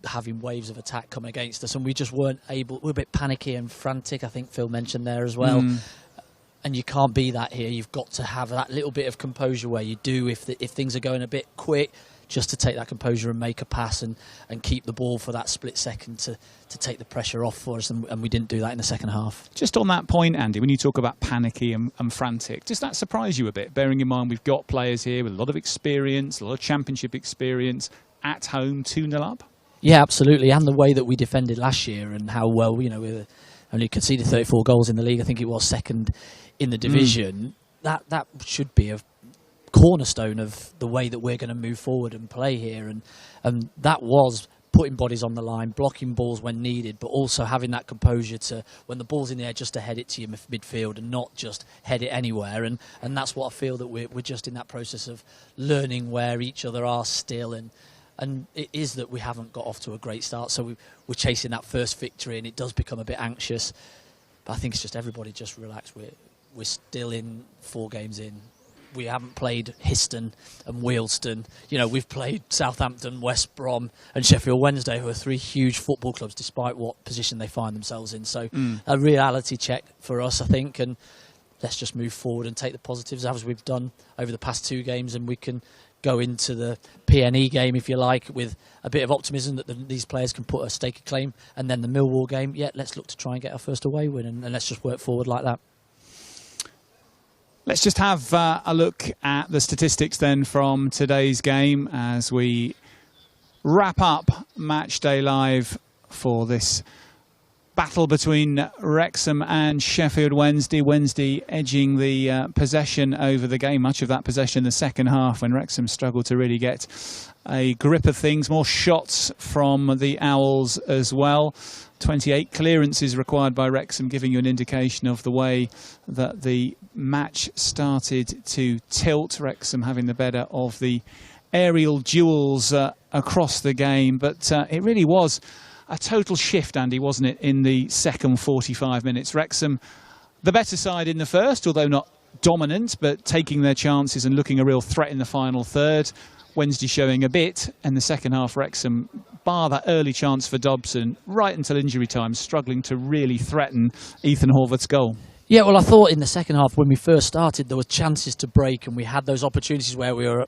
having waves of attack come against us, and we just weren't able. We were a bit panicky and frantic, I think Phil mentioned there as well. And you can't be that here. You've got to have that little bit of composure where you do, if things are going a bit quick, just to take that composure and make a pass and keep the ball for that split second to take the pressure off for us, and we didn't do that in the second half. Just on that point, Andy, when you talk about panicky and frantic, does that surprise you a bit, bearing in mind we've got players here with a lot of experience, a lot of Championship experience, at home 2-0 up? Yeah, absolutely, and the way that we defended last year and how well, we only conceded 34 goals in the league, I think it was second in the division, that should be a cornerstone of the way that we're going to move forward and play here. And that was putting bodies on the line, blocking balls when needed, but also having that composure to, when the ball's in the air, just to head it to your midfield and not just head it anywhere. And that's what I feel that we're just in that process of learning where each other are still. And it is that we haven't got off to a great start, so we're chasing that first victory, and it does become a bit anxious. But I think it's just everybody just relax. We're still in 4 games in. We haven't played Histon and Wealdstone. You know, we've played Southampton, West Brom and Sheffield Wednesday, who are 3 huge football clubs, despite what position they find themselves in. So a reality check for us, I think, and let's just move forward and take the positives as we've done over the past 2 games, and we can go into the PNE game, if you like, with a bit of optimism that these players can put a stake of claim. And then the Millwall game, let's look to try and get our first away win, and let's just work forward like that. Let's just have a look at the statistics then from today's game as we wrap up Match Day Live for this battle between Wrexham and Sheffield Wednesday. Wednesday edging the possession over the game, much of that possession in the second half when Wrexham struggled to really get a grip of things. More shots from the Owls as well. 28 clearances required by Wrexham, giving you an indication of the way that the match started to tilt. Wrexham having the better of the aerial duels across the game. But it really was a total shift, Andy, wasn't it, in the second 45 minutes. Wrexham, the better side in the first, although not dominant, but taking their chances and looking a real threat in the final third. Wednesday showing a bit, and the second half Wrexham, bar that early chance for Dobson, right until injury time, struggling to really threaten Ethan Horvath's goal. Yeah, well, I thought in the second half when we first started there were chances to break, and we had those opportunities where we were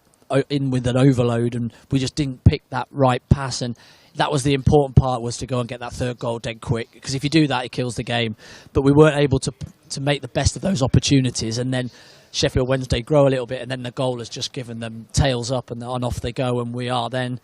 in with an overload and we just didn't pick that right pass, and that was the important part, was to go and get that third goal dead quick, because if you do that it kills the game. But we weren't able to make the best of those opportunities, and then Sheffield Wednesday grow a little bit, and then the goal has just given them tails up and off they go, and we are then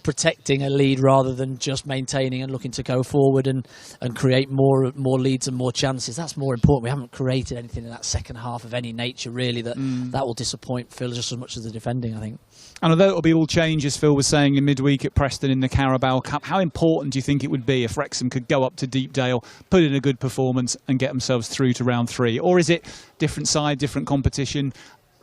protecting a lead rather than just maintaining and looking to go forward and create more leads and more chances. That's more important. We haven't created anything in that second half of any nature, really, that will disappoint Phil just as much as the defending, I think. And although it'll be all change, as Phil was saying, in midweek at Preston in the Carabao Cup, how important do you think it would be if Wrexham could go up to Deepdale, put in a good performance and get themselves through to round 3? Or is it different side, different competition,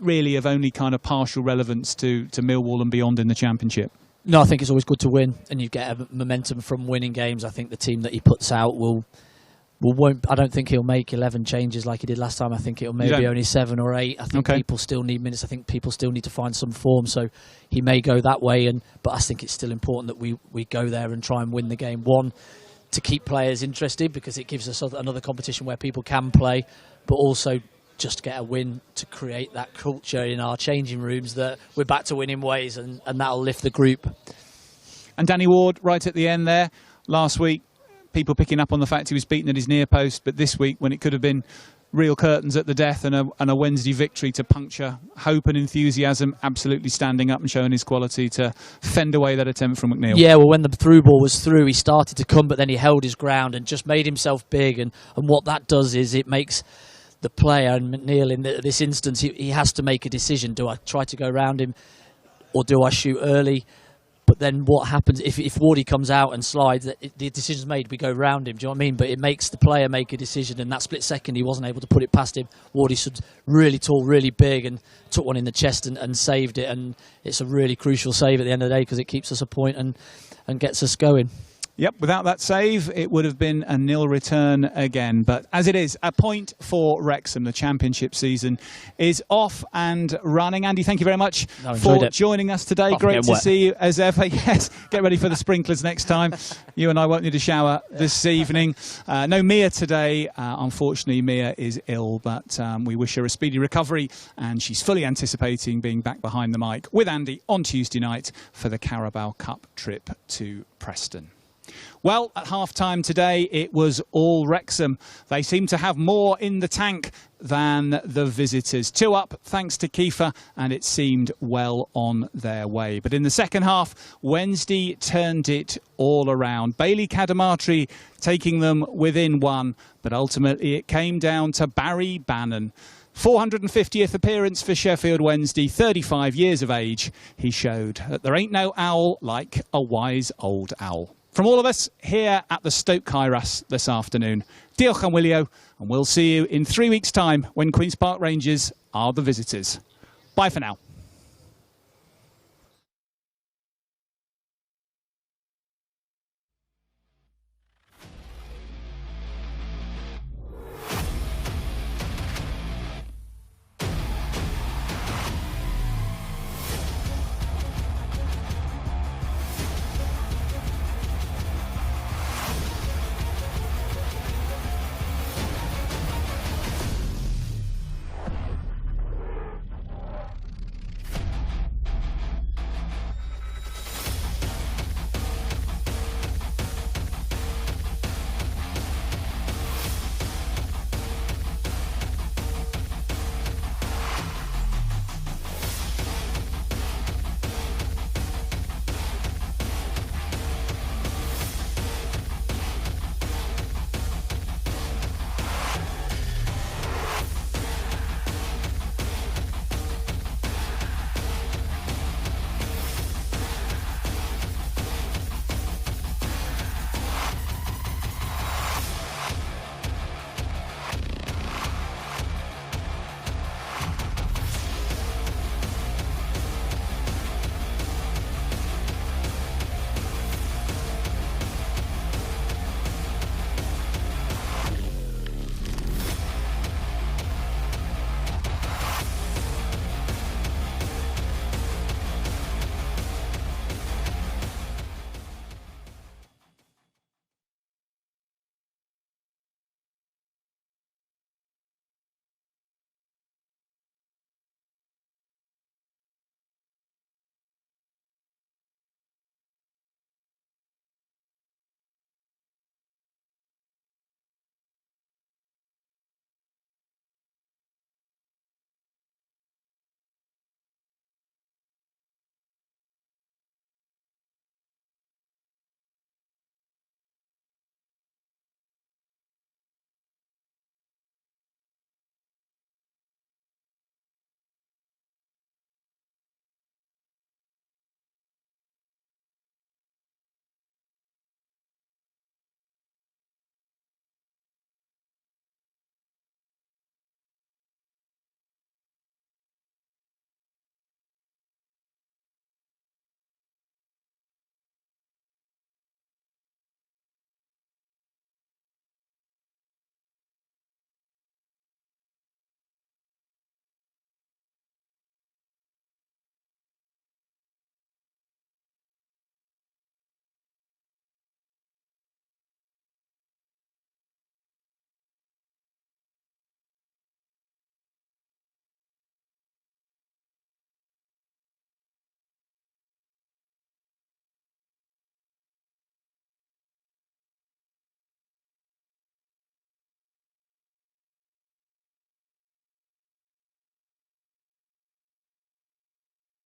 really of only kind of partial relevance to Millwall and beyond in the Championship? No, I think it's always good to win, and you get a momentum from winning games. I think the team that he puts out won't. I don't think he'll make 11 changes like he did last time. I think it'll maybe only 7 or 8. I think people still need minutes. I think people still need to find some form. So he may go that way, but I think it's still important that we go there and try and win the game. One, to keep players interested, because it gives us another competition where people can play, but also just get a win to create that culture in our changing rooms that we're back to winning ways, and that'll lift the group. And Danny Ward, right at the end there, last week, people picking up on the fact he was beaten at his near post, but this week, when it could have been real curtains at the death and a Wednesday victory to puncture hope and enthusiasm, absolutely standing up and showing his quality to fend away that attempt from McNeil. Yeah, well, when the through ball was through, he started to come, but then he held his ground and just made himself big, and what that does is it makes the player, and McNeil in this instance, he has to make a decision. Do I try to go around him or do I shoot early? But then what happens if Wardy comes out and slides, the decision's made, we go around him, do you know what I mean? But it makes the player make a decision, and that split second he wasn't able to put it past him. Wardy stood really tall, really big, and took one in the chest and saved it, and it's a really crucial save at the end of the day because it keeps us a point and gets us going. Yep, without that save, it would have been a nil return again. But as it is, a point for Wrexham. The Championship season is off and running. Andy, thank you very much for joining us today. Great to see you as ever. Yes, get ready for the sprinklers next time. You and I won't need a shower this evening. No Mia today. Unfortunately, Mia is ill, but we wish her a speedy recovery, and she's fully anticipating being back behind the mic with Andy on Tuesday night for the Carabao Cup trip to Preston. Well, at half-time today, it was all Wrexham. They seem to have more in the tank than the visitors. 2 up, thanks to Kiefer, and it seemed well on their way. But in the second half, Wednesday turned it all around. Bailey Cadamartri taking them within 1, but ultimately it came down to Barry Bannon. 450th appearance for Sheffield Wednesday, 35 years of age. He showed that there ain't no owl like a wise old owl. From all of us here at the Stoke Kairos this afternoon, diolch am wylio, and we'll see you in 3 weeks' time when Queen's Park Rangers are the visitors. Bye for now.